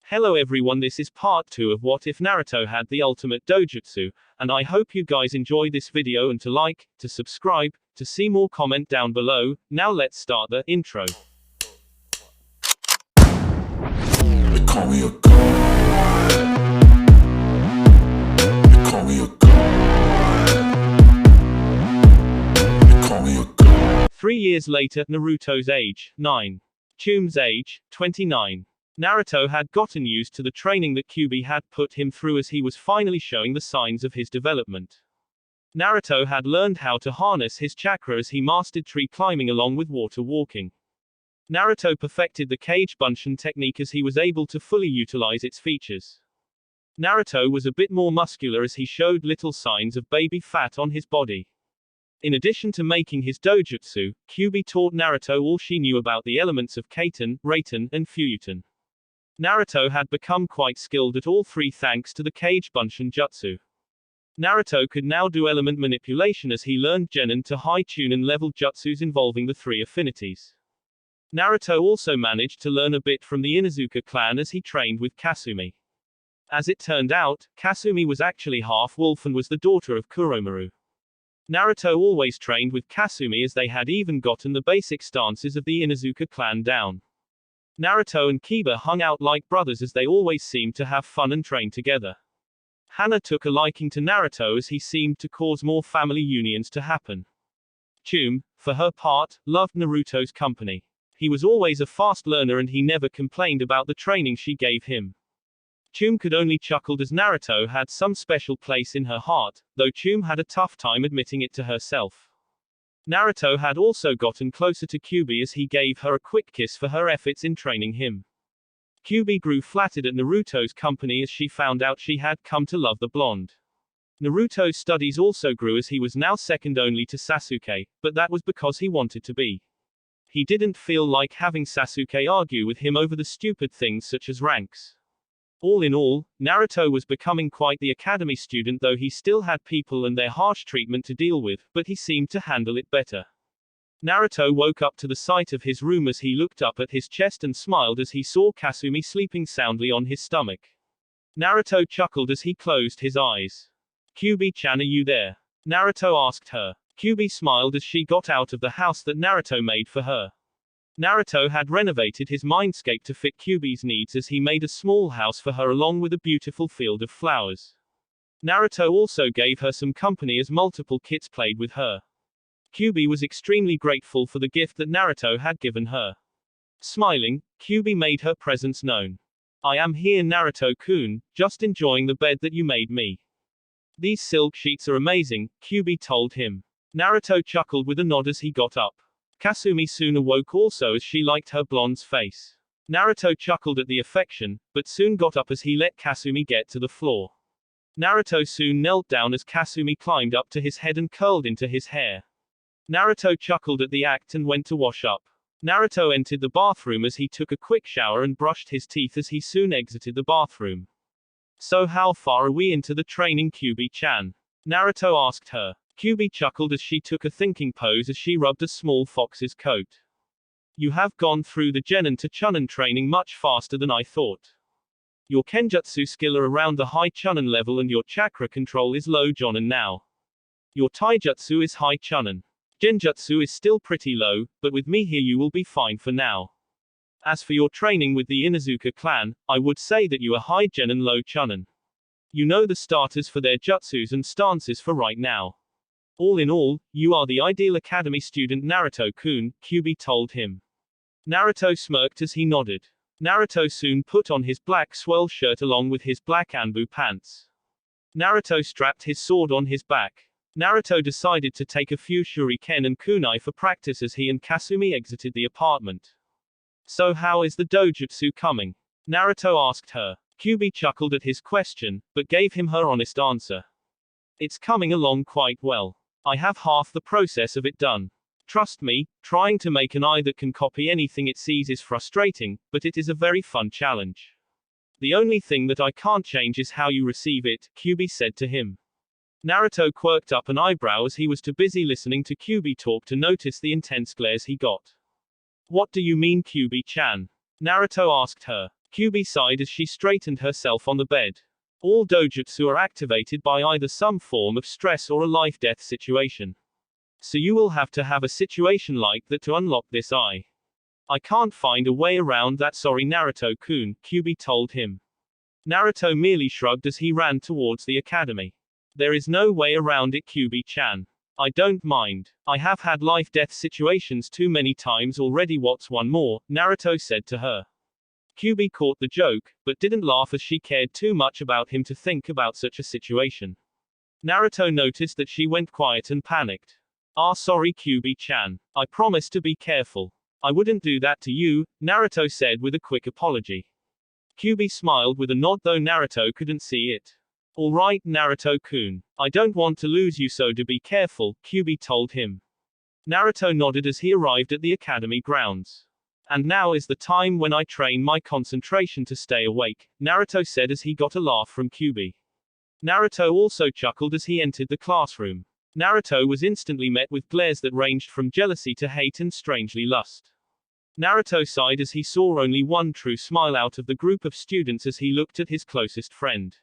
Hello everyone, this is part 2 of What If Naruto Had the Ultimate Dojutsu, and I hope you guys enjoy this video and to like, to subscribe, to see more comment down below. Now let's start the intro. They call me a god. They call me a god. They call me a god. 3 years later, Naruto's age, 9. Tsume's age, 29. Naruto had gotten used to the training that Kyuubi had put him through as he was finally showing the signs of his development. Naruto had learned how to harness his chakra as he mastered tree climbing along with water walking. Naruto perfected the cage bunshin technique as he was able to fully utilize its features. Naruto was a bit more muscular as he showed little signs of baby fat on his body. In addition to making his dojutsu, Kyuubi taught Naruto all she knew about the elements of Kaiten, Raiten, and Fuyuten. Naruto had become quite skilled at all three thanks to the cage bunshin jutsu. Naruto could now do element manipulation as he learned genin to high chunin level jutsus involving the three affinities. Naruto also managed to learn a bit from the Inuzuka clan as he trained with Kasumi. As it turned out, Kasumi was actually half wolf and was the daughter of Kuromaru. Naruto always trained with Kasumi as they had even gotten the basic stances of the Inuzuka clan down. Naruto and Kiba hung out like brothers as they always seemed to have fun and train together. Hana took a liking to Naruto as he seemed to cause more family unions to happen. Tsume, for her part, loved Naruto's company. He was always a fast learner and he never complained about the training she gave him. Tsume could only chuckle as Naruto had some special place in her heart, though Tsume had a tough time admitting it to herself. Naruto had also gotten closer to Kyuubi as he gave her a quick kiss for her efforts in training him. Kyuubi grew flattered at Naruto's company as she found out she had come to love the blonde. Naruto's studies also grew as he was now second only to Sasuke, but that was because he wanted to be. He didn't feel like having Sasuke argue with him over the stupid things such as ranks. All in all, Naruto was becoming quite the academy student, though he still had people and their harsh treatment to deal with, but he seemed to handle it better. Naruto woke up to the sight of his room as he looked up at his chest and smiled as he saw Kasumi sleeping soundly on his stomach. Naruto chuckled as he closed his eyes. "Kyuubi-chan, are you there?" Naruto asked her. Kyuubi smiled as she got out of the house that Naruto made for her. Naruto had renovated his mindscape to fit Kyuubi's needs as he made a small house for her along with a beautiful field of flowers. Naruto also gave her some company as multiple kids played with her. Kyuubi was extremely grateful for the gift that Naruto had given her. Smiling, Kyuubi made her presence known. "I am here, Naruto-kun, just enjoying the bed that you made me." "These silk sheets are amazing," Kyuubi told him. Naruto chuckled with a nod as he got up. Kasumi soon awoke also as she liked her blonde's face. Naruto chuckled at the affection, but soon got up as he let Kasumi get to the floor. Naruto soon knelt down as Kasumi climbed up to his head and curled into his hair. Naruto chuckled at the act and went to wash up. Naruto entered the bathroom as he took a quick shower and brushed his teeth as he soon exited the bathroom. "So how far are we into the training, Kyuubi-chan?" Naruto asked her. Kyuubi chuckled as she took a thinking pose as she rubbed a small fox's coat. "You have gone through the genin to chunin training much faster than I thought. Your kenjutsu skill are around the high chunin level and your chakra control is low jonin now. Your taijutsu is high chunin. Genjutsu is still pretty low, but with me here you will be fine for now. As for your training with the Inuzuka clan, I would say that you are high genin low chunin. You know the starters for their jutsus and stances for right now. All in all, you are the ideal academy student, Naruto-kun," Kyuubi told him. Naruto smirked as he nodded. Naruto soon put on his black swirl shirt along with his black anbu pants. Naruto strapped his sword on his back. Naruto decided to take a few shuriken and kunai for practice as he and Kasumi exited the apartment. "So how is the dojutsu coming?" Naruto asked her. Kyuubi chuckled at his question, but gave him her honest answer. "It's coming along quite well. I have half the process of it done. Trust me, trying to make an eye that can copy anything it sees is frustrating, but it is a very fun challenge. The only thing that I can't change is how you receive it," Kyuubi said to him. Naruto quirked up an eyebrow as he was too busy listening to Kyuubi talk to notice the intense glares he got. "What do you mean, Kyuubi-chan?" Naruto asked her. Kyubi sighed as she straightened herself on the bed. All dojutsu are activated by either some form of stress or a life-death situation. So you will have to have a situation like that to unlock this eye. I can't find a way around that, sorry Naruto-kun, Kyubi told him. Naruto merely shrugged as he ran towards the academy. There is no way around it, Kyubi-chan. I don't mind. I have had life-death situations too many times already. What's one more? Naruto said to her. Kyubi caught the joke, but didn't laugh as she cared too much about him to think about such a situation. Naruto noticed that she went quiet and panicked. Sorry Kyubi-chan. I promise to be careful. I wouldn't do that to you, Naruto said with a quick apology. Kyubi smiled with a nod though Naruto couldn't see it. Alright Naruto-kun. I don't want to lose you, so do be careful, Kyubi told him. Naruto nodded as he arrived at the academy grounds. And now is the time when I train my concentration to stay awake, Naruto said as he got a laugh from Kyubi. Naruto also chuckled as he entered the classroom. Naruto was instantly met with glares that ranged from jealousy to hate and strangely lust. Naruto sighed as he saw only one true smile out of the group of students as he looked at his closest friend.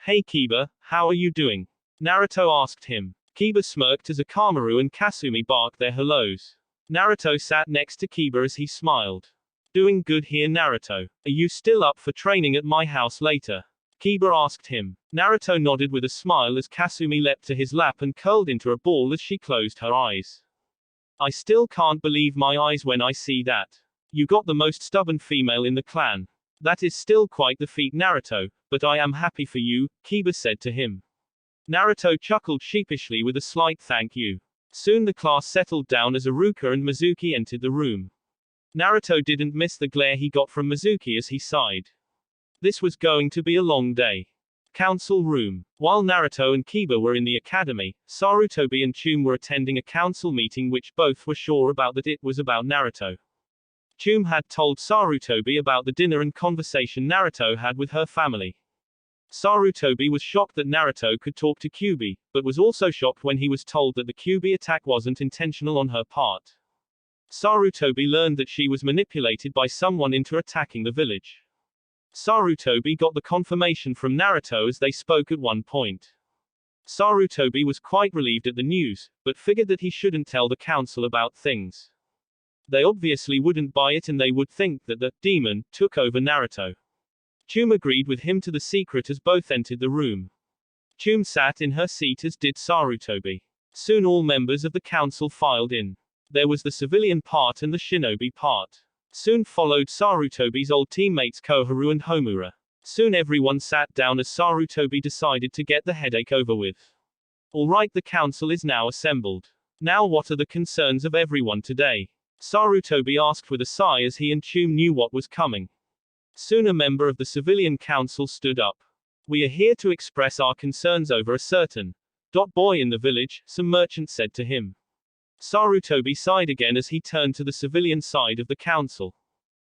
Hey Kiba, how are you doing? Naruto asked him. Kiba smirked as Akamaru and Kasumi barked their hellos. Naruto sat next to Kiba as he smiled. Doing good here Naruto. Are you still up for training at my house later? Kiba asked him. Naruto nodded with a smile as Kasumi leapt to his lap and curled into a ball as she closed her eyes. I still can't believe my eyes when I see that. You got the most stubborn female in the clan. That is still quite the feat Naruto, but I am happy for you, Kiba said to him. Naruto chuckled sheepishly with a slight thank you. Soon the class settled down as Iruka and Mizuki entered the room. Naruto didn't miss the glare he got from Mizuki as he sighed. This was going to be a long day. Council room. While Naruto and Kiba were in the academy, Sarutobi and Chum were attending a council meeting which both were sure about that it was about Naruto. Chum had told Sarutobi about the dinner and conversation Naruto had with her family. Sarutobi was shocked that Naruto could talk to Kyubi, but was also shocked when he was told that the Kyubi attack wasn't intentional on her part. Sarutobi learned that she was manipulated by someone into attacking the village. Sarutobi got the confirmation from Naruto as they spoke at one point. Sarutobi was quite relieved at the news, but figured that he shouldn't tell the council about things. They obviously wouldn't buy it and they would think that the demon took over Naruto. Chum agreed with him to the secret as both entered the room. Chum sat in her seat as did Sarutobi. Soon all members of the council filed in. There was the civilian part and the shinobi part. Soon followed Sarutobi's old teammates Koharu and Homura. Soon everyone sat down as Sarutobi decided to get the headache over with. Alright, the council is now assembled. Now what are the concerns of everyone today? Sarutobi asked with a sigh as he and Chum knew what was coming. Soon a member of the civilian council stood up. We are here to express our concerns over a certain boy in the village, some merchant said to him. Sarutobi sighed again as he turned to the civilian side of the council.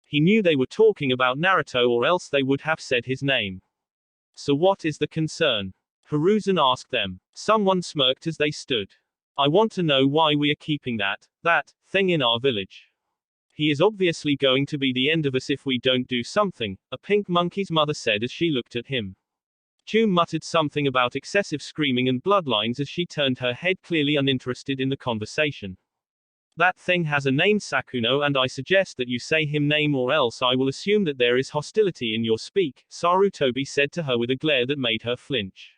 He knew they were talking about Naruto or else they would have said his name. So what is the concern? Hiruzen asked them. Someone smirked as they stood. I want to know why we are keeping that thing in our village. He is obviously going to be the end of us if we don't do something, a pink monkey's mother said as she looked at him. Chum muttered something about excessive screaming and bloodlines as she turned her head clearly uninterested in the conversation. That thing has a name Sakuno and I suggest that you say him name or else I will assume that there is hostility in your speak, Sarutobi said to her with a glare that made her flinch.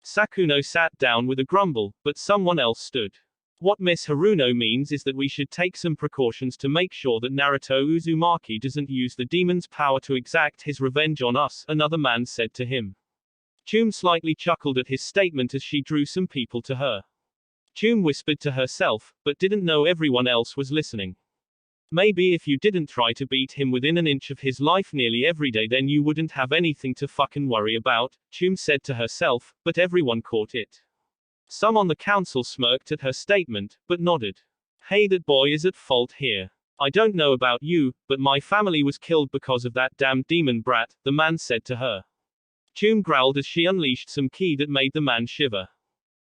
Sakuno sat down with a grumble, but someone else stood. What Miss Haruno means is that we should take some precautions to make sure that Naruto Uzumaki doesn't use the demon's power to exact his revenge on us, another man said to him. Chum slightly chuckled at his statement as she drew some people to her. Chum whispered to herself, but didn't know everyone else was listening. Maybe if you didn't try to beat him within an inch of his life nearly every day then you wouldn't have anything to fucking worry about, Chum said to herself, but everyone caught it. Some on the council smirked at her statement, but nodded. Hey, that boy is at fault here. I don't know about you, but my family was killed because of that damn demon brat, the man said to her. Chum growled as she unleashed some ki that made the man shiver.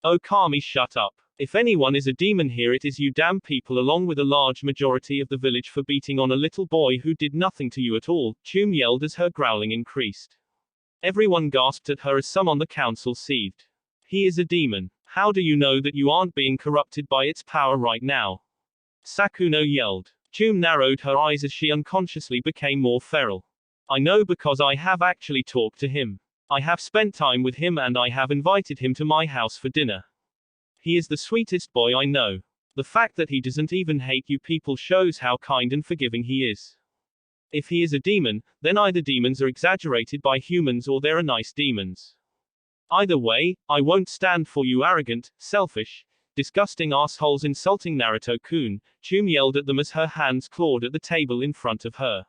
Oh Kami, shut up. If anyone is a demon here, it is you damn people, along with a large majority of the village, for beating on a little boy who did nothing to you at all, Chum yelled as her growling increased. Everyone gasped at her as some on the council seethed. He is a demon. How do you know that you aren't being corrupted by its power right now? Sakuno yelled. Chum narrowed her eyes as she unconsciously became more feral. I know because I have actually talked to him. I have spent time with him and I have invited him to my house for dinner. He is the sweetest boy I know. The fact that he doesn't even hate you people shows how kind and forgiving he is. If he is a demon, then either demons are exaggerated by humans or there are nice demons. Either way, I won't stand for you arrogant, selfish, disgusting assholes insulting Naruto-kun, Chum yelled at them as her hands clawed at the table in front of her.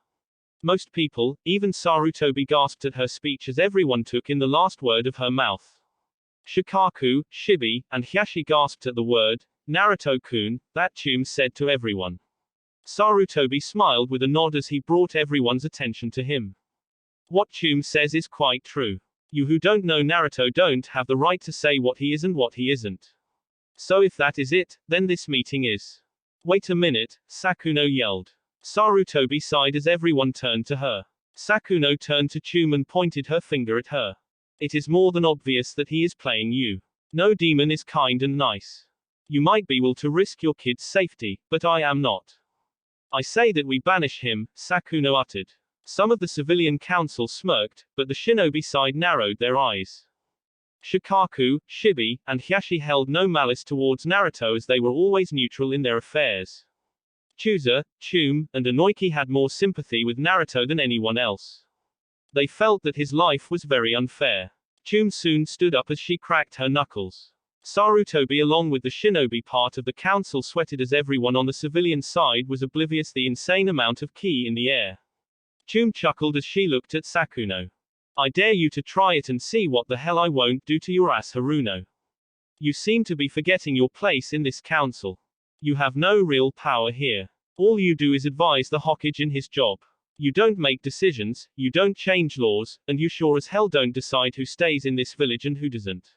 Most people, even Sarutobi, gasped at her speech as everyone took in the last word of her mouth. Shikaku, Shibi, and Hyashi gasped at the word, Naruto-kun, that Chum said to everyone. Sarutobi smiled with a nod as he brought everyone's attention to him. What Chum says is quite true. You who don't know Naruto don't have the right to say what he is and what he isn't. So if that is it, then this meeting is. Wait a minute, Sakuno yelled. Sarutobi sighed as everyone turned to her. Sakuno turned to Chum and pointed her finger at her. It is more than obvious that he is playing you. No demon is kind and nice. You might be willing to risk your kid's safety, but I am not. I say that we banish him, Sakuno uttered. Some of the civilian council smirked, but the shinobi side narrowed their eyes. Shikaku, Shibi, and Hyashi held no malice towards Naruto as they were always neutral in their affairs. Chooser, Chum, and Inoiki had more sympathy with Naruto than anyone else. They felt that his life was very unfair. Chum soon stood up as she cracked her knuckles. Sarutobi along with the shinobi part of the council sweated as everyone on the civilian side was oblivious the insane amount of ki in the air. Chum chuckled as she looked at Sakuno. I dare you to try it and see what the hell I won't do to your ass, Haruno. You seem to be forgetting your place in this council. You have no real power here. All you do is advise the Hokage in his job. You don't make decisions, you don't change laws, and you sure as hell don't decide who stays in this village and who doesn't.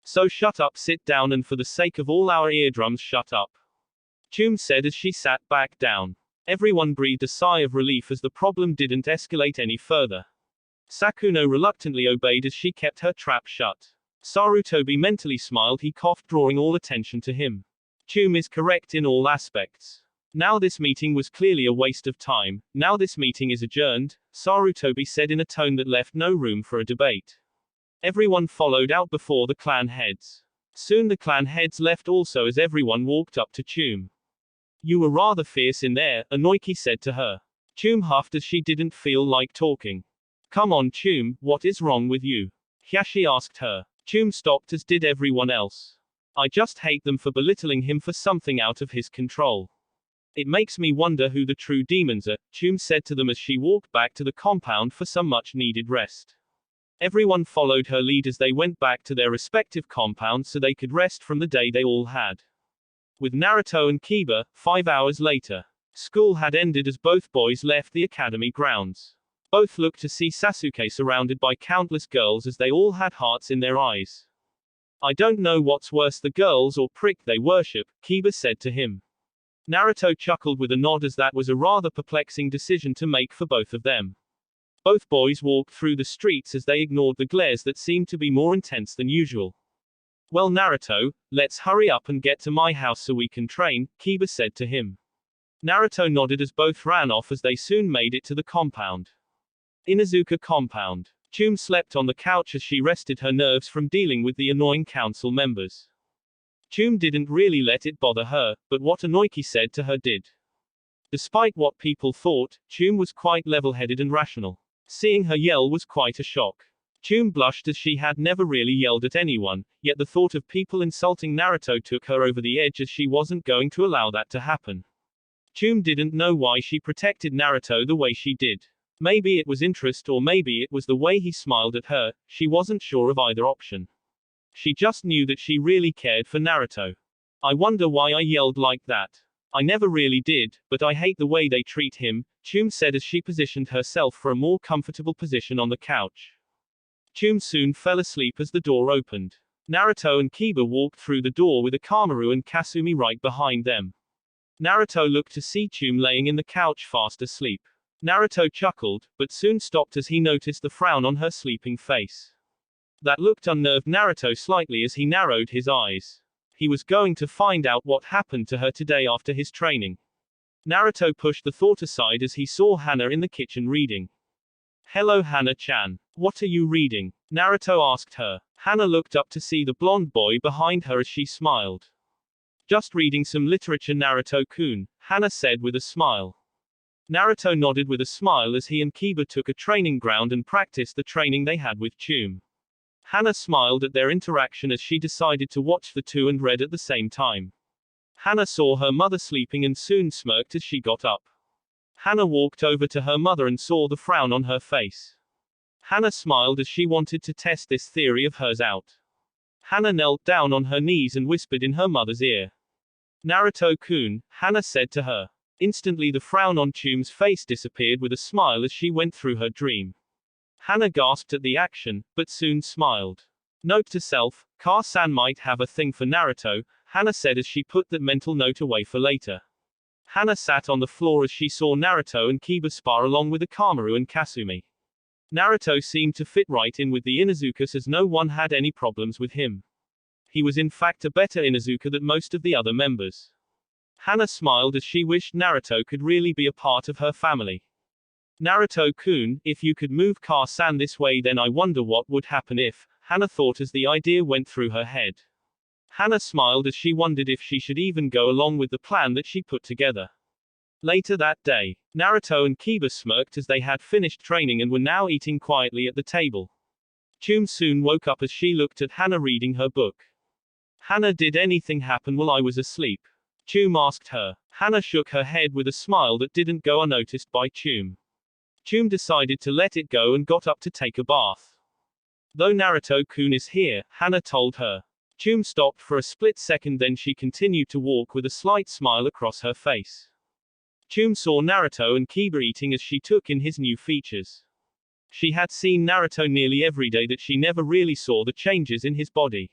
So shut up, sit down, and for the sake of all our eardrums, shut up. Chum said as she sat back down. Everyone breathed a sigh of relief as the problem didn't escalate any further. Sakuno reluctantly obeyed as she kept her trap shut. Sarutobi mentally smiled, he coughed, drawing all attention to him. Chum is correct in all aspects. Now this meeting was clearly a waste of time. Now this meeting is adjourned, Sarutobi said in a tone that left no room for a debate. Everyone followed out before the clan heads. Soon the clan heads left also as everyone walked up to Chum. You were rather fierce in there, Inoiki said to her. Chum huffed as she didn't feel like talking. Come on Chum, what is wrong with you? Hyashi asked her. Chum stopped as did everyone else. I just hate them for belittling him for something out of his control. It makes me wonder who the true demons are, Chum said to them as she walked back to the compound for some much-needed rest. Everyone followed her lead as they went back to their respective compounds so they could rest from the day they all had. With Naruto and Kiba, 5 hours later. School had ended as both boys left the academy grounds. Both looked to see Sasuke surrounded by countless girls as they all had hearts in their eyes. I don't know what's worse, the girls or prick they worship, Kiba said to him. Naruto chuckled with a nod as that was a rather perplexing decision to make for both of them. Both boys walked through the streets as they ignored the glares that seemed to be more intense than usual. Well Naruto, let's hurry up and get to my house so we can train, Kiba said to him. Naruto nodded as both ran off as they soon made it to the compound. Inuzuka compound. Chum slept on the couch as she rested her nerves from dealing with the annoying council members. Chum didn't really let it bother her, but what Inoiki said to her did. Despite what people thought, Chum was quite level-headed and rational. Seeing her yell was quite a shock. Chum blushed as she had never really yelled at anyone, yet the thought of people insulting Naruto took her over the edge as she wasn't going to allow that to happen. Chum didn't know why she protected Naruto the way she did. Maybe it was interest or maybe it was the way he smiled at her, she wasn't sure of either option. She just knew that she really cared for Naruto. I wonder why I yelled like that. I never really did, but I hate the way they treat him, Chum said as she positioned herself for a more comfortable position on the couch. Chum soon fell asleep as the door opened. Naruto and Kiba walked through the door with Akamaru and Kasumi right behind them. Naruto looked to see Chum laying in the couch fast asleep. Naruto chuckled, but soon stopped as he noticed the frown on her sleeping face. That looked unnerved Naruto slightly as he narrowed his eyes. He was going to find out what happened to her today after his training. Naruto pushed the thought aside as he saw Hana in the kitchen reading. "Hello Hana-chan. What are you reading?" Naruto asked her. Hana looked up to see the blonde boy behind her as she smiled. "Just reading some literature Naruto-kun," Hana said with a smile. Naruto nodded with a smile as he and Kiba took a training ground and practiced the training they had with Chum. Hana smiled at their interaction as she decided to watch the two and read at the same time. Hana saw her mother sleeping and soon smirked as she got up. Hana walked over to her mother and saw the frown on her face. Hana smiled as she wanted to test this theory of hers out. Hana knelt down on her knees and whispered in her mother's ear. "Naruto-kun," Hana said to her. Instantly the frown on Chum's face disappeared with a smile as she went through her dream. Hana gasped at the action, but soon smiled. Note to self, Car-san might have a thing for Naruto, Hana said as she put that mental note away for later. Hana sat on the floor as she saw Naruto and Kiba spar along with Akamaru and Kasumi. Naruto seemed to fit right in with the Inuzukas as no one had any problems with him. He was in fact a better Inuzuka than most of the other members. Hana smiled as she wished Naruto could really be a part of her family. "Naruto-kun, if you could move Car-san this way then I wonder what would happen if," Hana thought as the idea went through her head. Hana smiled as she wondered if she should even go along with the plan that she put together. Later that day, Naruto and Kiba smirked as they had finished training and were now eating quietly at the table. Chum soon woke up as she looked at Hana reading her book. "Hana, did anything happen while I was asleep?" Chum asked her. Hana shook her head with a smile that didn't go unnoticed by Chum. Chum decided to let it go and got up to take a bath. "Though Naruto-kun is here," Hana told her. Chum stopped for a split second, then she continued to walk with a slight smile across her face. Chum saw Naruto and Kiba eating as she took in his new features. She had seen Naruto nearly every day that she never really saw the changes in his body.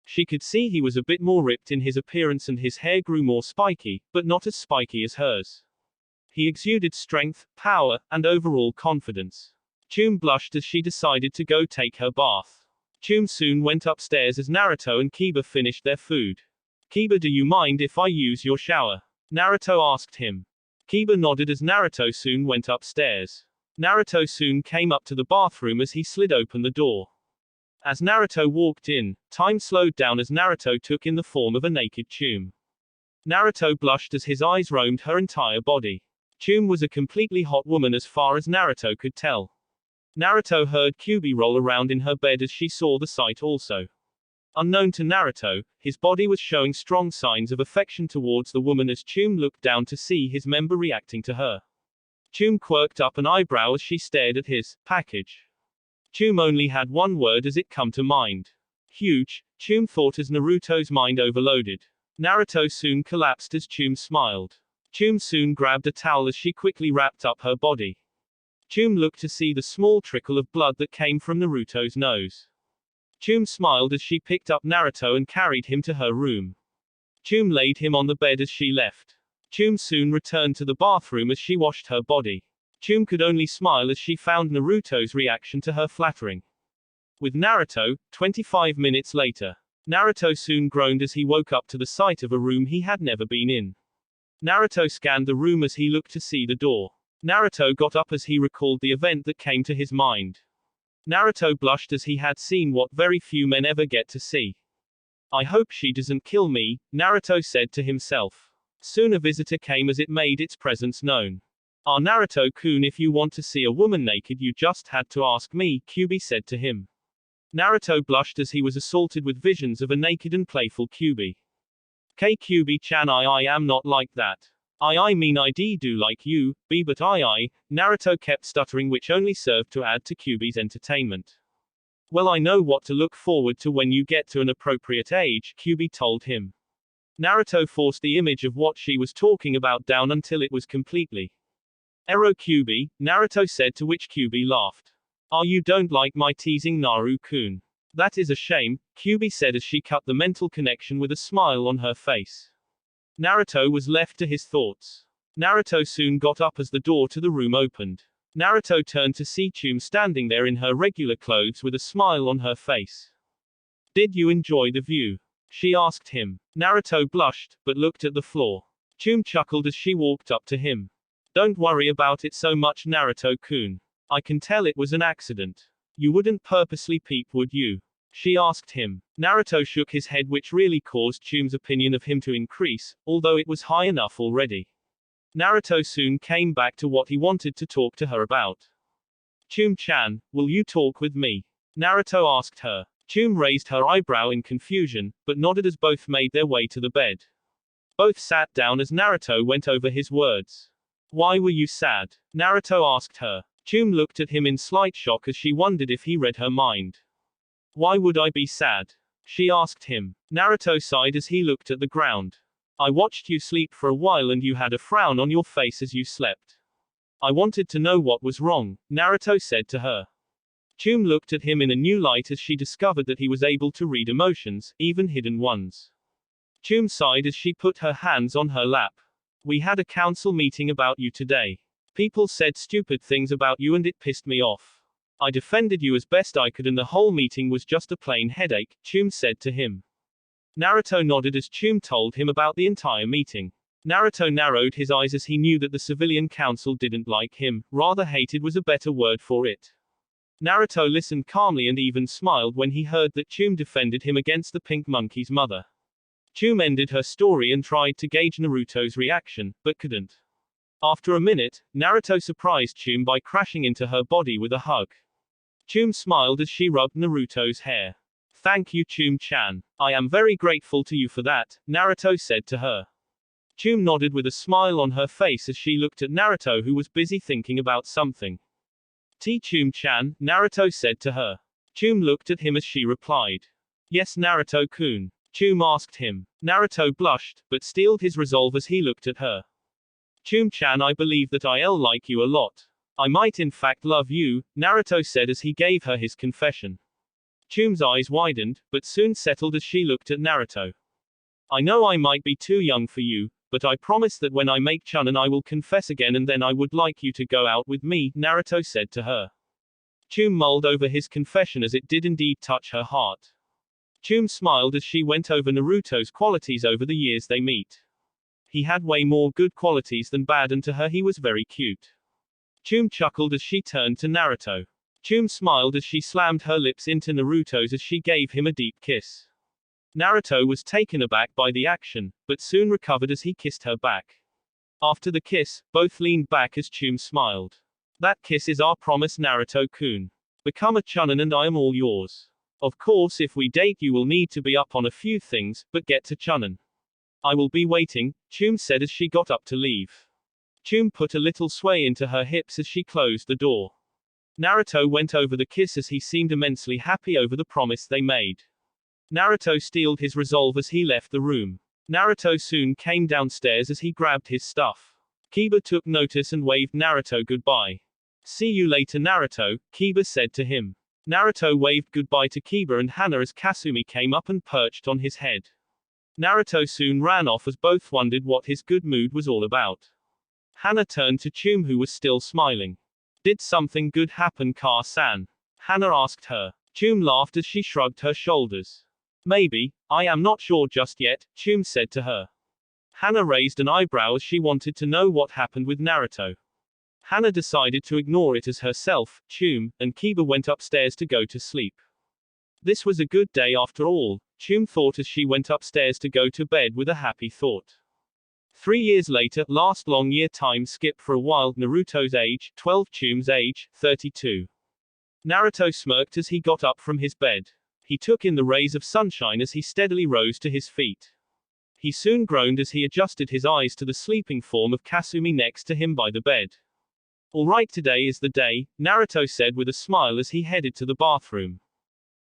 She could see he was a bit more ripped in his appearance and his hair grew more spiky, but not as spiky as hers. He exuded strength, power, and overall confidence. Chum blushed as she decided to go take her bath. Chum soon went upstairs as Naruto and Kiba finished their food. "Kiba, do you mind if I use your shower?" Naruto asked him. Kiba nodded as Naruto soon went upstairs. Naruto soon came up to the bathroom as he slid open the door. As Naruto walked in, time slowed down as Naruto took in the form of a naked Chum. Naruto blushed as his eyes roamed her entire body. Chum was a completely hot woman as far as Naruto could tell. Naruto heard Kyuubi roll around in her bed as she saw the sight also. Unknown to Naruto, his body was showing strong signs of affection towards the woman as Chum looked down to see his member reacting to her. Chum quirked up an eyebrow as she stared at his package. Chum only had one word as it come to mind. Huge, Chum thought as Naruto's mind overloaded. Naruto soon collapsed as Chum smiled. Chum soon grabbed a towel as she quickly wrapped up her body. Chum looked to see the small trickle of blood that came from Naruto's nose. Chum smiled as she picked up Naruto and carried him to her room. Chum laid him on the bed as she left. Chum soon returned to the bathroom as she washed her body. Chum could only smile as she found Naruto's reaction to her flattering. With Naruto, 25 minutes later. Naruto soon groaned as he woke up to the sight of a room he had never been in. Naruto scanned the room as he looked to see the door. Naruto got up as he recalled the event that came to his mind. Naruto blushed as he had seen what very few men ever get to see. "I hope she doesn't kill me," Naruto said to himself. Soon a visitor came as it made its presence known. Naruto-kun, if you want to see a woman naked you just had to ask me," Kyuubi said to him. Naruto blushed as he was assaulted with visions of a naked and playful Kyuubi. "Kyuubi-chan, I am not like that. I mean I do like you, but Naruto kept stuttering, which only served to add to Kyuubi's entertainment. "Well, I know what to look forward to when you get to an appropriate age," Kyuubi told him. Naruto forced the image of what she was talking about down until it was completely. "Ero Kyuubi," Naruto said, to which Kyuubi laughed. You don't like my teasing, Naru-kun?" That is a shame, Kyubi said as she cut the mental connection with a smile on her face. Naruto was left to his thoughts. Naruto soon got up as the door to the room opened. Naruto turned to see Chum standing there in her regular clothes with a smile on her face. Did you enjoy the view? She asked him. Naruto blushed, but looked at the floor. Chum chuckled as she walked up to him. Don't worry about it so much, Naruto-kun. I can tell it was an accident. You wouldn't purposely peep, would you? She asked him. Naruto shook his head, which really caused Chum's opinion of him to increase, although it was high enough already. Naruto soon came back to what he wanted to talk to her about. Chum-chan, will you talk with me? Naruto asked her. Chum raised her eyebrow in confusion, but nodded as both made their way to the bed. Both sat down as Naruto went over his words. Why were you sad? Naruto asked her. Chum looked at him in slight shock as she wondered if he read her mind. Why would I be sad? She asked him. Naruto sighed as he looked at the ground. I watched you sleep for a while and you had a frown on your face as you slept. I wanted to know what was wrong, Naruto said to her. Chum looked at him in a new light as she discovered that he was able to read emotions, even hidden ones. Chum sighed as she put her hands on her lap. We had a council meeting about you today. People said stupid things about you and it pissed me off. I defended you as best I could and the whole meeting was just a plain headache, Chum said to him. Naruto nodded as Chum told him about the entire meeting. Naruto narrowed his eyes as he knew that the civilian council didn't like him, rather hated was a better word for it. Naruto listened calmly and even smiled when he heard that Chum defended him against the pink monkey's mother. Chum ended her story and tried to gauge Naruto's reaction, but couldn't. After a minute, Naruto surprised Chum by crashing into her body with a hug. Chum smiled as she rubbed Naruto's hair. Thank you, Chum-chan. I am very grateful to you for that, Naruto said to her. Chum nodded with a smile on her face as she looked at Naruto, who was busy thinking about something. Chum-chan, Naruto said to her. Chum looked at him as she replied. Yes, Naruto-kun. Chum asked him. Naruto blushed, but steeled his resolve as he looked at her. Chum-chan, I believe that I'll like you a lot. I might in fact love you, Naruto said as he gave her his confession. Chum's eyes widened, but soon settled as she looked at Naruto. I know I might be too young for you, but I promise that when I make Chunin I will confess again and then I would like you to go out with me, Naruto said to her. Chum mulled over his confession as it did indeed touch her heart. Chum smiled as she went over Naruto's qualities over the years they meet. He had way more good qualities than bad and to her he was very cute. Chum chuckled as she turned to Naruto. Chum smiled as she slammed her lips into Naruto's as she gave him a deep kiss. Naruto was taken aback by the action, but soon recovered as he kissed her back. After the kiss, both leaned back as Chum smiled. That kiss is our promise, Naruto-kun. Become a Chunin and I am all yours. Of course, if we date you will need to be up on a few things, but get to Chunin. I will be waiting, Chum said as she got up to leave. Chum put a little sway into her hips as she closed the door. Naruto went over the kiss as he seemed immensely happy over the promise they made. Naruto steeled his resolve as he left the room. Naruto soon came downstairs as he grabbed his stuff. Kiba took notice and waved Naruto goodbye. See you later, Naruto, Kiba said to him. Naruto waved goodbye to Kiba and Hana as Kasumi came up and perched on his head. Naruto soon ran off as both wondered what his good mood was all about. Hana turned to Chum, who was still smiling. Did something good happen, Ka-san? Hana asked her. Chum laughed as she shrugged her shoulders. Maybe, I am not sure just yet, Chum said to her. Hana raised an eyebrow as she wanted to know what happened with Naruto. Hana decided to ignore it as herself, Chum, and Kiba went upstairs to go to sleep. This was a good day after all, Chum thought as she went upstairs to go to bed with a happy thought. 3 years later, last long year time skip for a while, Naruto's age, 12, Chum's age, 32. Naruto smirked as he got up from his bed. He took in the rays of sunshine as he steadily rose to his feet. He soon groaned as he adjusted his eyes to the sleeping form of Kasumi next to him by the bed. Alright, today is the day, Naruto said with a smile as he headed to the bathroom.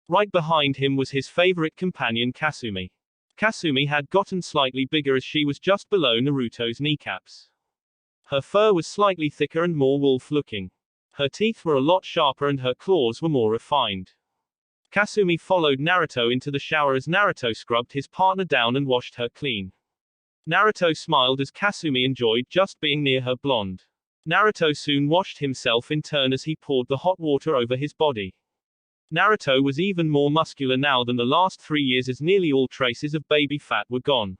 Right behind him was his favorite companion Kasumi. Kasumi had gotten slightly bigger as she was just below Naruto's kneecaps. Her fur was slightly thicker and more wolf-looking. Her teeth were a lot sharper and her claws were more refined. Kasumi followed Naruto into the shower as Naruto scrubbed his partner down and washed her clean. Naruto smiled as Kasumi enjoyed just being near her blonde. Naruto soon washed himself in turn as he poured the hot water over his body. Naruto was even more muscular now than the last 3 years as nearly all traces of baby fat were gone.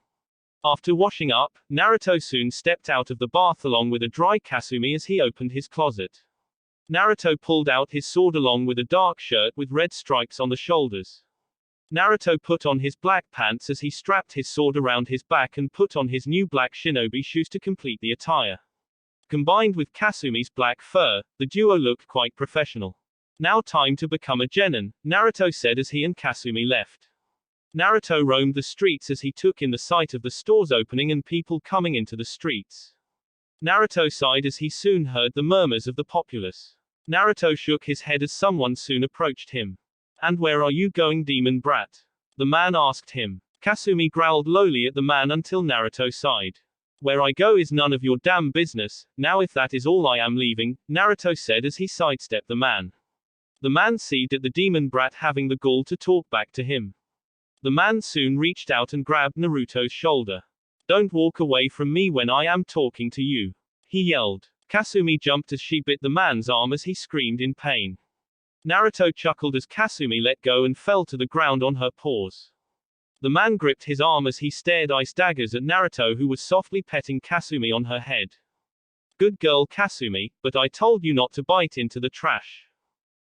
After washing up, Naruto soon stepped out of the bath along with a dry Kasumi as he opened his closet. Naruto pulled out his sword along with a dark shirt with red stripes on the shoulders. Naruto put on his black pants as he strapped his sword around his back and put on his new black shinobi shoes to complete the attire. Combined with Kasumi's black fur, the duo looked quite professional. Now time to become a genin, Naruto said as he and Kasumi left. Naruto roamed the streets as he took in the sight of the stores opening and people coming into the streets. Naruto sighed as he soon heard the murmurs of the populace. Naruto shook his head as someone soon approached him. "And where are you going, demon brat?" the man asked him. Kasumi growled lowly at the man until Naruto sighed. "Where I go is none of your damn business, now if that is all I am leaving," Naruto said as he sidestepped the man. The man seethed at the demon brat having the gall to talk back to him. The man soon reached out and grabbed Naruto's shoulder. "Don't walk away from me when I am talking to you," he yelled. Kasumi jumped as she bit the man's arm as he screamed in pain. Naruto chuckled as Kasumi let go and fell to the ground on her paws. The man gripped his arm as he stared ice daggers at Naruto, who was softly petting Kasumi on her head. "Good girl Kasumi, but I told you not to bite into the trash.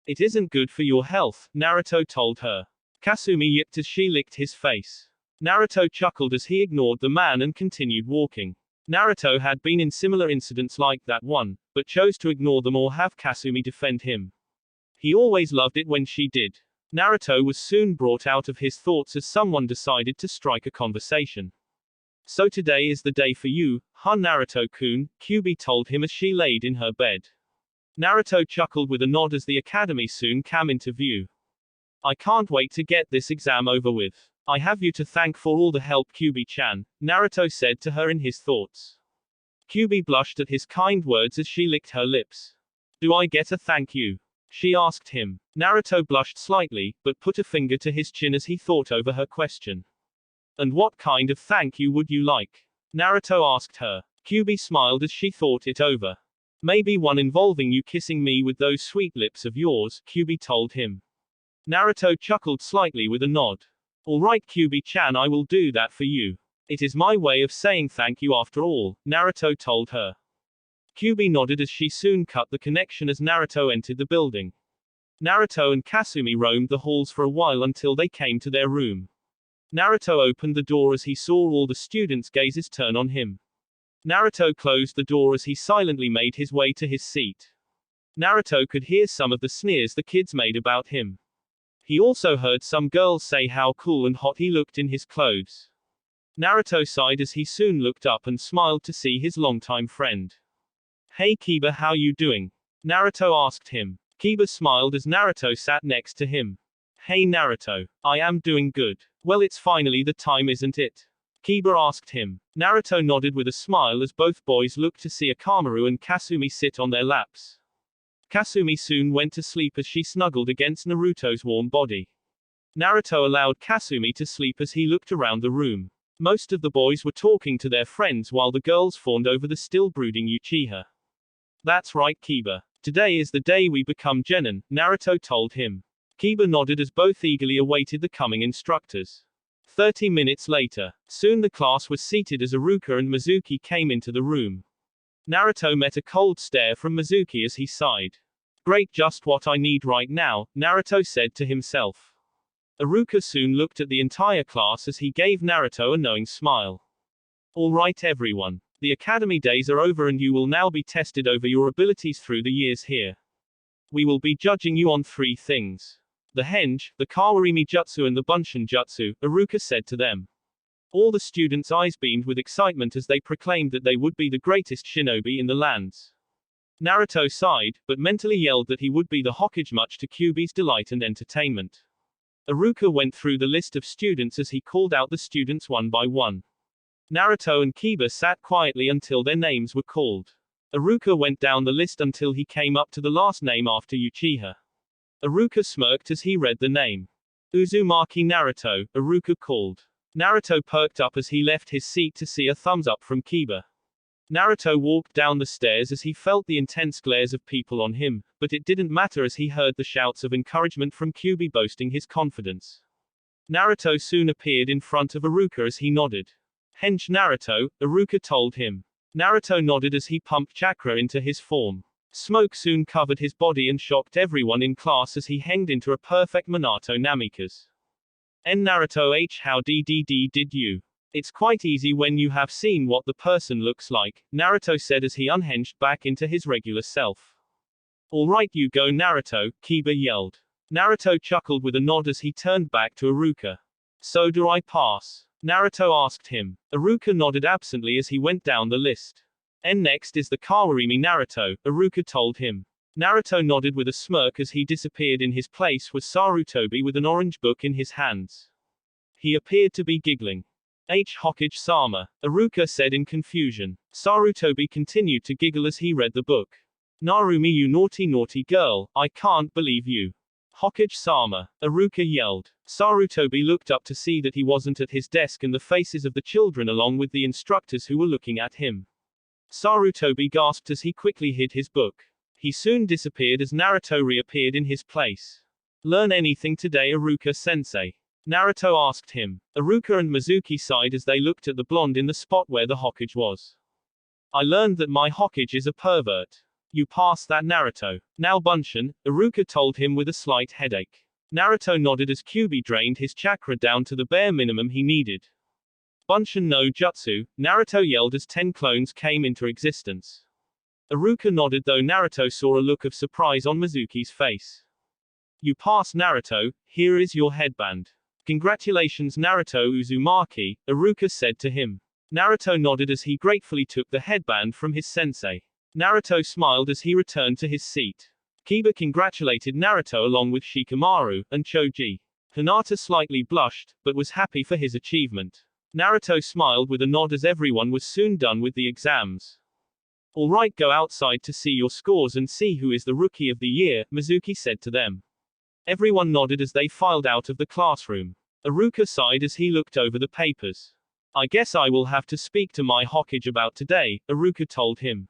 It isn't good for your health," Naruto told her. Kasumi yipped as she licked his face. Naruto chuckled as he ignored the man and continued walking. Naruto had been in similar incidents like that one, but chose to ignore them or have Kasumi defend him. He always loved it when she did. Naruto was soon brought out of his thoughts as someone decided to strike a conversation. "So today is the day for you, huh Naruto-kun," Kyubi told him as she laid in her bed. Naruto chuckled with a nod as the academy soon came into view. "I can't wait to get this exam over with. I have you to thank for all the help Kyubi-chan," Naruto said to her in his thoughts. Kyubi blushed at his kind words as she licked her lips. "Do I get a thank you?" she asked him. Naruto blushed slightly, but put a finger to his chin as he thought over her question. "And what kind of thank you would you like?" Naruto asked her. Kyubi smiled as she thought it over. "Maybe one involving you kissing me with those sweet lips of yours," Kyubi told him. Naruto chuckled slightly with a nod. "Alright Kyubi-chan, I will do that for you. It is my way of saying thank you after all," Naruto told her. Kyubi nodded as she soon cut the connection as Naruto entered the building. Naruto and Kasumi roamed the halls for a while until they came to their room. Naruto opened the door as he saw all the students' gazes turn on him. Naruto closed the door as he silently made his way to his seat. Naruto could hear some of the sneers the kids made about him. He also heard some girls say how cool and hot he looked in his clothes. Naruto sighed as he soon looked up and smiled to see his longtime friend. "Hey Kiba, how you doing?" Naruto asked him. Kiba smiled as Naruto sat next to him. "Hey Naruto. I am doing good. Well, it's finally the time, isn't it?" Kiba asked him. Naruto nodded with a smile as both boys looked to see Akamaru and Kasumi sit on their laps. Kasumi soon went to sleep as she snuggled against Naruto's warm body. Naruto allowed Kasumi to sleep as he looked around the room. Most of the boys were talking to their friends while the girls fawned over the still brooding Uchiha. "That's right Kiba. Today is the day we become genin," Naruto told him. Kiba nodded as both eagerly awaited the coming instructors. 30 minutes later, soon the class was seated as Iruka and Mizuki came into the room. Naruto met a cold stare from Mizuki as he sighed. "Great, just what I need right now," Naruto said to himself. Iruka soon looked at the entire class as he gave Naruto a knowing smile. "All right everyone. The academy days are over and you will now be tested over your abilities through the years here. We will be judging you on 3 things. The Henge, the Kawarimi Jutsu and the Bunshin Jutsu," Iruka said to them. All the students' eyes beamed with excitement as they proclaimed that they would be the greatest shinobi in the lands. Naruto sighed, but mentally yelled that he would be the Hokage, much to Kyubi's delight and entertainment. Iruka went through the list of students as he called out the students one by one. Naruto and Kiba sat quietly until their names were called. Iruka went down the list until he came up to the last name after Uchiha. Iruka smirked as he read the name. Uzumaki Naruto, Iruka called. Naruto perked up as he left his seat to see a thumbs up from Kiba. Naruto walked down the stairs as he felt the intense glares of people on him, but it didn't matter as he heard the shouts of encouragement from Kyuubi boasting his confidence. Naruto soon appeared in front of Iruka as he nodded. Hench Naruto, Iruka told him. Naruto nodded as he pumped chakra into his form. Smoke soon covered his body and shocked everyone in class as he hanged into a perfect Minato Namikaze. Naruto how did you? It's quite easy when you have seen what the person looks like, Naruto said as he unhinged back into his regular self. Alright you go Naruto, Kiba yelled. Naruto chuckled with a nod as he turned back to Iruka. So do I pass? Naruto asked him. Iruka nodded absently as he went down the list. Next is the Kawarimi Naruto, Iruka told him. Naruto nodded with a smirk as he disappeared. In his place was Sarutobi with an orange book in his hands. He appeared to be giggling. Hokage-sama, Iruka said in confusion. Sarutobi continued to giggle as he read the book. Narumi you naughty girl, I can't believe you. Hokage-sama, Iruka yelled. Sarutobi looked up to see that he wasn't at his desk and the faces of the children along with the instructors who were looking at him. Sarutobi gasped as he quickly hid his book. He soon disappeared as Naruto reappeared in his place. Learn anything today Iruka-sensei? Naruto asked him. Iruka and Mizuki sighed as they looked at the blonde in the spot where the Hokage was. I learned that my Hokage is a pervert. You passed that Naruto. Now Bunshin, Iruka told him with a slight headache. Naruto nodded as Kyuubi drained his chakra down to the bare minimum he needed. Bunshin no Jutsu, Naruto yelled as 10 clones came into existence. Iruka nodded though Naruto saw a look of surprise on Mizuki's face. You passed Naruto, here is your headband. Congratulations Naruto Uzumaki, Iruka said to him. Naruto nodded as he gratefully took the headband from his sensei. Naruto smiled as he returned to his seat. Kiba congratulated Naruto along with Shikamaru and Choji. Hinata slightly blushed, but was happy for his achievement. Naruto smiled with a nod as everyone was soon done with the exams. Alright go outside to see your scores and see who is the Rookie of the Year, Mizuki said to them. Everyone nodded as they filed out of the classroom. Iruka sighed as he looked over the papers. I guess I will have to speak to my Hokage about today, Iruka told him.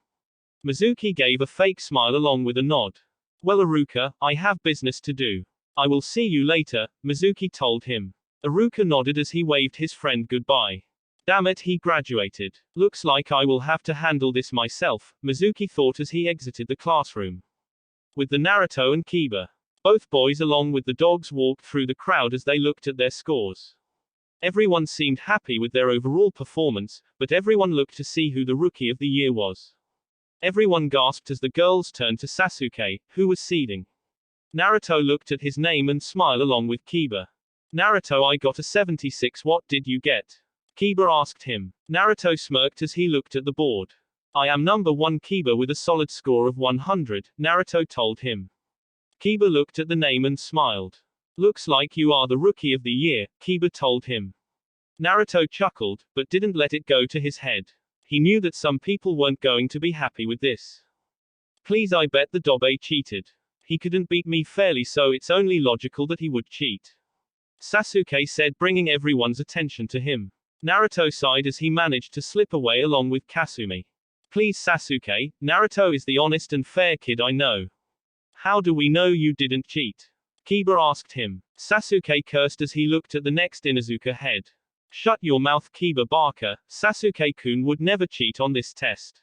Mizuki gave a fake smile along with a nod. Well Iruka, I have business to do. I will see you later, Mizuki told him. Iruka nodded as he waved his friend goodbye. Damn it, he graduated. Looks like I will have to handle this myself, Mizuki thought as he exited the classroom. With the Naruto and Kiba. Both boys along with the dogs walked through the crowd as they looked at their scores. Everyone seemed happy with their overall performance, but everyone looked to see who the Rookie of the Year was. Everyone gasped as the girls turned to Sasuke, who was seeding. Naruto looked at his name and smiled along with Kiba. Naruto I got a 76 what did you get? Kiba asked him. Naruto smirked as he looked at the board. I am number 1 Kiba with a solid score of 100, Naruto told him. Kiba looked at the name and smiled. Looks like you are the Rookie of the Year, Kiba told him. Naruto chuckled, but didn't let it go to his head. He knew that some people weren't going to be happy with this. Please I bet the Dobe cheated. He couldn't beat me fairly so it's only logical that he would cheat. Sasuke said bringing everyone's attention to him. Naruto sighed as he managed to slip away along with Kasumi. Please Sasuke, Naruto is the honest and fair kid I know. How do we know you didn't cheat? Kiba asked him. Sasuke cursed as he looked at the next Inuzuka head. Shut your mouth Kiba Barker, Sasuke-kun would never cheat on this test.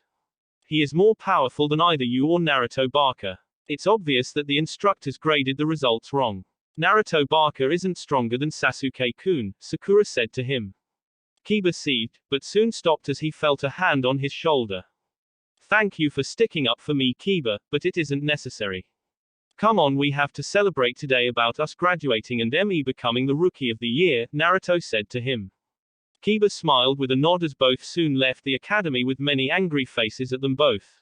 He is more powerful than either you or Naruto Barker. It's obvious that the instructors graded the results wrong. Naruto Barker isn't stronger than Sasuke-kun, Sakura said to him. Kiba seethed, but soon stopped as he felt a hand on his shoulder. Thank you for sticking up for me Kiba, but it isn't necessary. Come on we have to celebrate today about us graduating and me becoming the Rookie of the Year, Naruto said to him. Kiba smiled with a nod as both soon left the academy with many angry faces at them both.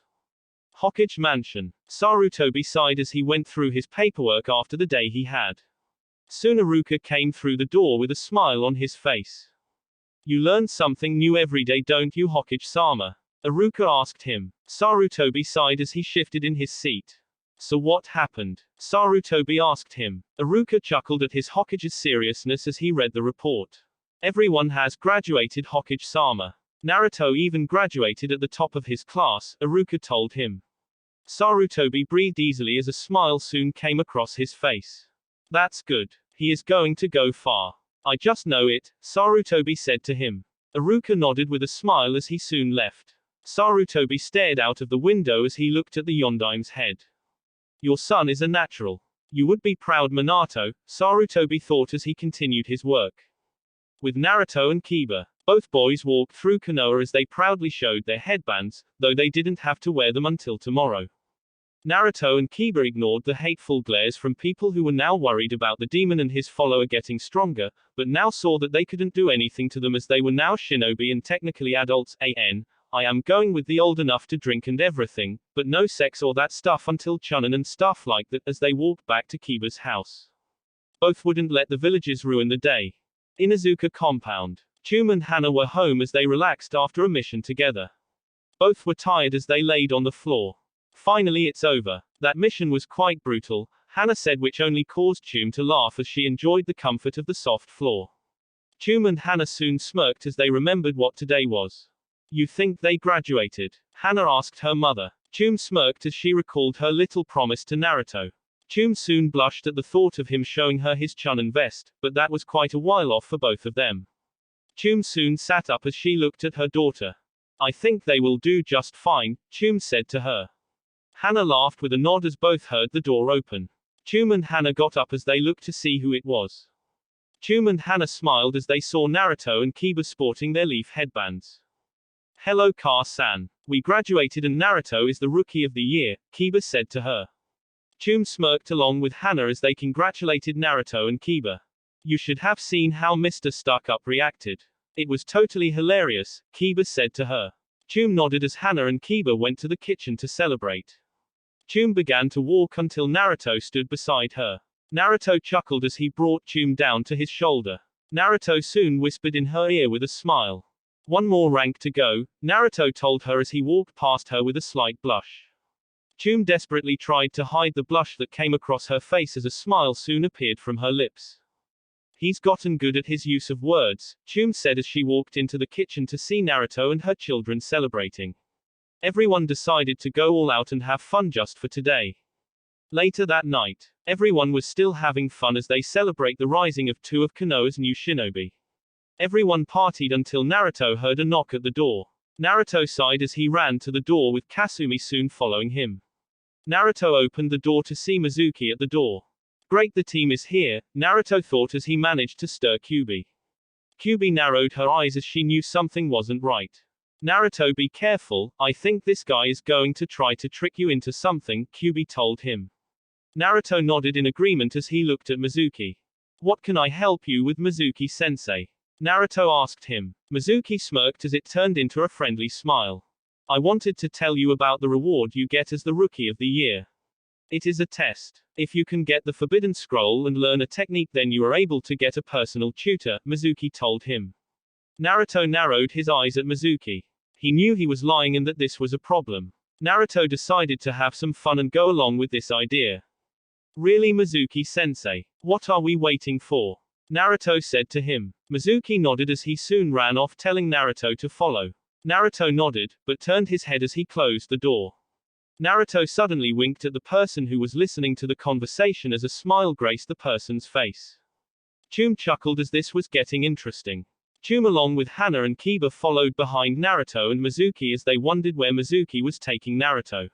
Hokage Mansion. Sarutobi sighed as he went through his paperwork after the day he had. Soon Iruka came through the door with a smile on his face. You learn something new every day don't you Hokage-sama? Iruka asked him. Sarutobi sighed as he shifted in his seat. So what happened? Sarutobi asked him. Iruka chuckled at his Hokage's seriousness as he read the report. Everyone has graduated, Hokage-sama. Naruto even graduated at the top of his class, Iruka told him. Sarutobi breathed easily as a smile soon came across his face. That's good. He is going to go far. I just know it, Sarutobi said to him. Iruka nodded with a smile as he soon left. Sarutobi stared out of the window as he looked at the Yondaim's head. Your son is a natural. You would be proud, Minato, Sarutobi thought as he continued his work. With Naruto and Kiba, both boys walked through Konoha as they proudly showed their headbands, though they didn't have to wear them until tomorrow. Naruto and Kiba ignored the hateful glares from people who were now worried about the demon and his follower getting stronger, but now saw that they couldn't do anything to them as they were now shinobi and technically adults. I am going with the old enough to drink and everything, but no sex or that stuff until Chunin and stuff like that as they walked back to Kiba's house. Both wouldn't let the villagers ruin the day. Inuzuka compound. Chum and Hana were home as they relaxed after a mission together. Both were tired as they laid on the floor. Finally, it's over. That mission was quite brutal, Hana said, which only caused Chum to laugh as she enjoyed the comfort of the soft floor. Chum and Hana soon smirked as they remembered what today was. You think they graduated? Hana asked her mother. Chum smirked as she recalled her little promise to Naruto. Chum soon blushed at the thought of him showing her his Chunin vest, but that was quite a while off for both of them. Chum soon sat up as she looked at her daughter. I think they will do just fine, Chum said to her. Hana laughed with a nod as both heard the door open. Chum and Hana got up as they looked to see who it was. Chum and Hana smiled as they saw Naruto and Kiba sporting their leaf headbands. Hello, Ka-san. We graduated and Naruto is the Rookie of the Year, Kiba said to her. Chum smirked along with Hana as they congratulated Naruto and Kiba. You should have seen how Mr. Stuck-Up reacted. It was totally hilarious, Kiba said to her. Chum nodded as Hana and Kiba went to the kitchen to celebrate. Chum began to walk until Naruto stood beside her. Naruto chuckled as he brought Chum down to his shoulder. Naruto soon whispered in her ear with a smile. One more rank to go, Naruto told her as he walked past her with a slight blush. Chum desperately tried to hide the blush that came across her face as a smile soon appeared from her lips. He's gotten good at his use of words, Chum said as she walked into the kitchen to see Naruto and her children celebrating. Everyone decided to go all out and have fun just for today. Later that night, everyone was still having fun as they celebrate the rising of two of Konoha's new shinobi. Everyone partied until Naruto heard a knock at the door. Naruto sighed as he ran to the door with Kasumi soon following him. Naruto opened the door to see Mizuki at the door. Great, the team is here, Naruto thought as he managed to stir Kyubi. Kyubi narrowed her eyes as she knew something wasn't right. Naruto, be careful, I think this guy is going to try to trick you into something, Kyubi told him. Naruto nodded in agreement as he looked at Mizuki. What can I help you with, Mizuki-sensei? Naruto asked him. Mizuki smirked as it turned into a friendly smile. I wanted to tell you about the reward you get as the Rookie of the Year. It is a test. If you can get the Forbidden Scroll and learn a technique, then you are able to get a personal tutor, Mizuki told him. Naruto narrowed his eyes at Mizuki. He knew he was lying and that this was a problem. Naruto decided to have some fun and go along with this idea. Really, Mizuki-sensei? What are we waiting for? Naruto said to him. Mizuki nodded as he soon ran off, telling Naruto to follow. Naruto nodded, but turned his head as he closed the door. Naruto suddenly winked at the person who was listening to the conversation as a smile graced the person's face. Chum chuckled as this was getting interesting. Chum along with Hana and Kiba followed behind Naruto and Mizuki as they wondered where Mizuki was taking Naruto.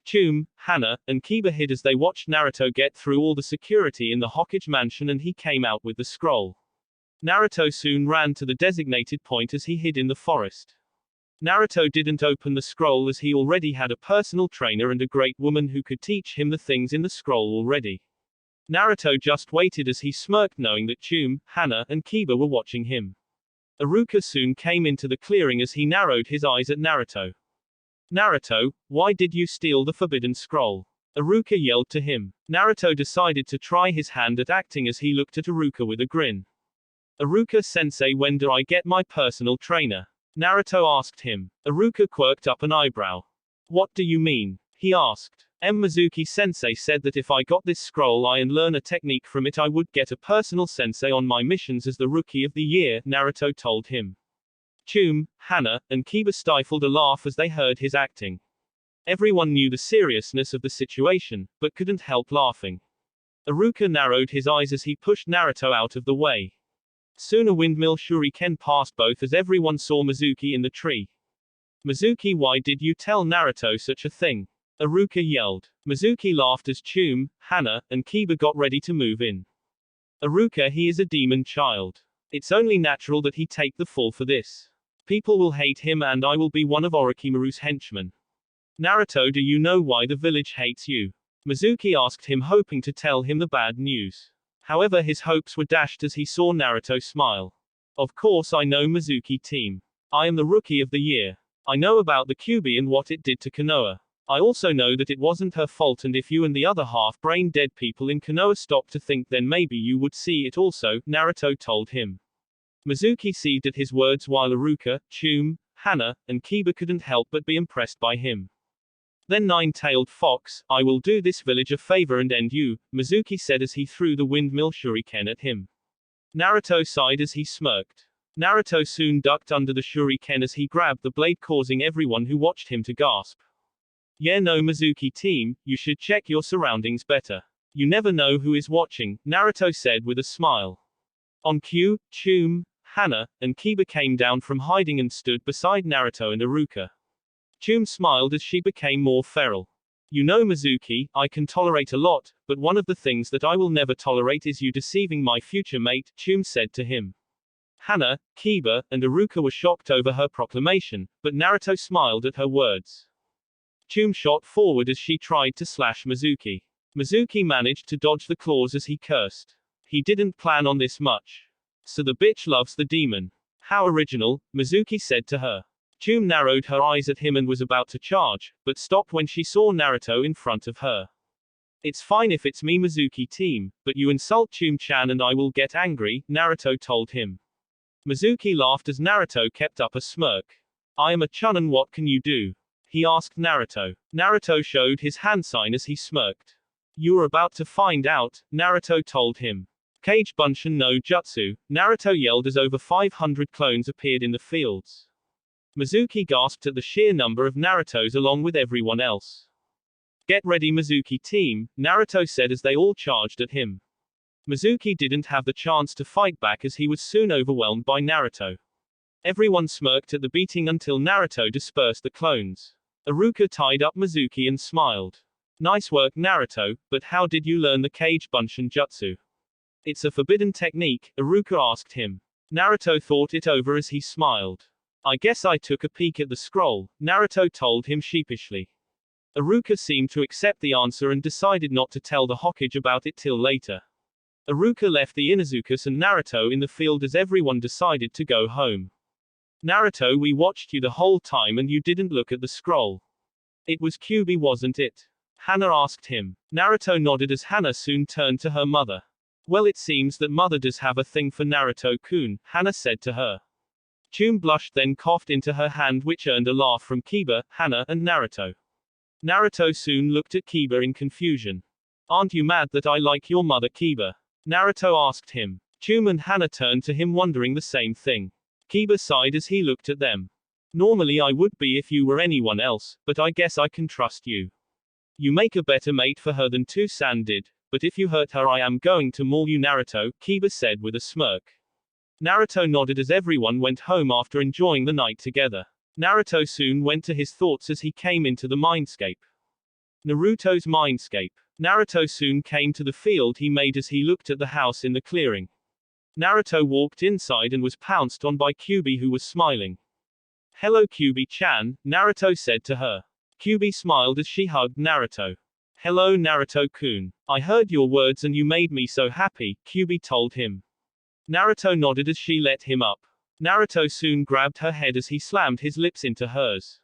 Chum, Hana, and Kiba hid as they watched Naruto get through all the security in the Hokage mansion and he came out with the scroll. Naruto soon ran to the designated point as he hid in the forest. Naruto didn't open the scroll as he already had a personal trainer and a great woman who could teach him the things in the scroll already. Naruto just waited as he smirked knowing that Chum, Hana, and Kiba were watching him. Iruka soon came into the clearing as he narrowed his eyes at Naruto. Naruto, why did you steal the Forbidden Scroll? Iruka yelled to him. Naruto decided to try his hand at acting as he looked at Iruka with a grin. Iruka-sensei, when do I get my personal trainer? Naruto asked him. Iruka quirked up an eyebrow. What do you mean? He asked. Mizuki-sensei said that if I got this scroll and learn a technique from it I would get a personal sensei on my missions as the Rookie of the Year, Naruto told him. Chum, Hana, and Kiba stifled a laugh as they heard his acting. Everyone knew the seriousness of the situation, but couldn't help laughing. Iruka narrowed his eyes as he pushed Naruto out of the way. Soon a windmill shuriken passed both as everyone saw Mizuki in the tree. Mizuki, why did you tell Naruto such a thing? Iruka yelled. Mizuki laughed as Chum, Hana, and Kiba got ready to move in. Iruka, he is a demon child. It's only natural that he take the fall for this. People will hate him and I will be one of Orochimaru's henchmen. Naruto, do you know why the village hates you? Mizuki asked him, hoping to tell him the bad news. However, his hopes were dashed as he saw Naruto smile. Of course I know, Mizuki team. I am the Rookie of the Year. I know about the Kyuubi and what it did to Konoha. I also know that it wasn't her fault, and if you and the other half-brain dead people in Konoha stopped to think, then maybe you would see it also, Naruto told him. Mizuki seethed at his words while Iruka, Chum, Hana, and Kiba couldn't help but be impressed by him. Then Nine-Tailed Fox, I will do this village a favor and end you, Mizuki said as he threw the windmill shuriken at him. Naruto sighed as he smirked. Naruto soon ducked under the shuriken as he grabbed the blade, causing everyone who watched him to gasp. Yeah, no, Mizuki team, you should check your surroundings better. You never know who is watching, Naruto said with a smile. On cue, Chum, Hana, and Kiba came down from hiding and stood beside Naruto and Iruka. Chum smiled as she became more feral. You know, Mizuki, I can tolerate a lot, but one of the things that I will never tolerate is you deceiving my future mate, Chum said to him. Hana, Kiba, and Iruka were shocked over her proclamation, but Naruto smiled at her words. Chum shot forward as she tried to slash Mizuki. Mizuki managed to dodge the claws as he cursed. He didn't plan on this much. So the bitch loves the demon. How original, Mizuki said to her. Chum narrowed her eyes at him and was about to charge, but stopped when she saw Naruto in front of her. It's fine if it's me, Mizuki team, but you insult Chum-chan and I will get angry, Naruto told him. Mizuki laughed as Naruto kept up a smirk. I am a chunin, what can you do? He asked Naruto. Naruto showed his hand sign as he smirked. You're about to find out, Naruto told him. Kage Bunshin no Jutsu, Naruto yelled as over 500 clones appeared in the fields. Mizuki gasped at the sheer number of Narutos along with everyone else. Get ready, Mizuki team, Naruto said as they all charged at him. Mizuki didn't have the chance to fight back as he was soon overwhelmed by Naruto. Everyone smirked at the beating until Naruto dispersed the clones. Iruka tied up Mizuki and smiled. Nice work, Naruto, but how did you learn the Kage Bunshin Jutsu? It's a forbidden technique, Iruka asked him. Naruto thought it over as he smiled. I guess I took a peek at the scroll, Naruto told him sheepishly. Iruka seemed to accept the answer and decided not to tell the Hokage about it till later. Iruka left the Inuzukas and Naruto in the field as everyone decided to go home. Naruto, we watched you the whole time and you didn't look at the scroll. It was Kyuubi, wasn't it? Hana asked him. Naruto nodded as Hana soon turned to her mother. Well, it seems that mother does have a thing for Naruto-kun, Hana said to her. Chum blushed then coughed into her hand, which earned a laugh from Kiba, Hana, and Naruto. Naruto soon looked at Kiba in confusion. Aren't you mad that I like your mother, Kiba? Naruto asked him. Chum and Hana turned to him wondering the same thing. Kiba sighed as he looked at them. Normally I would be if you were anyone else, but I guess I can trust you. You make a better mate for her than Toussaint did, but if you hurt her I am going to maul you, Naruto, Kiba said with a smirk. Naruto nodded as everyone went home after enjoying the night together. Naruto soon went to his thoughts as he came into the mindscape. Naruto's mindscape. Naruto soon came to the field he made as he looked at the house in the clearing. Naruto walked inside and was pounced on by Kyuubi, who was smiling. Hello Kyuubi-chan, Naruto said to her. Kyuubi smiled as she hugged Naruto. Hello Naruto-kun. I heard your words and you made me so happy, Kyuubi told him. Naruto nodded as she let him up. Naruto soon grabbed her head as he slammed his lips into hers.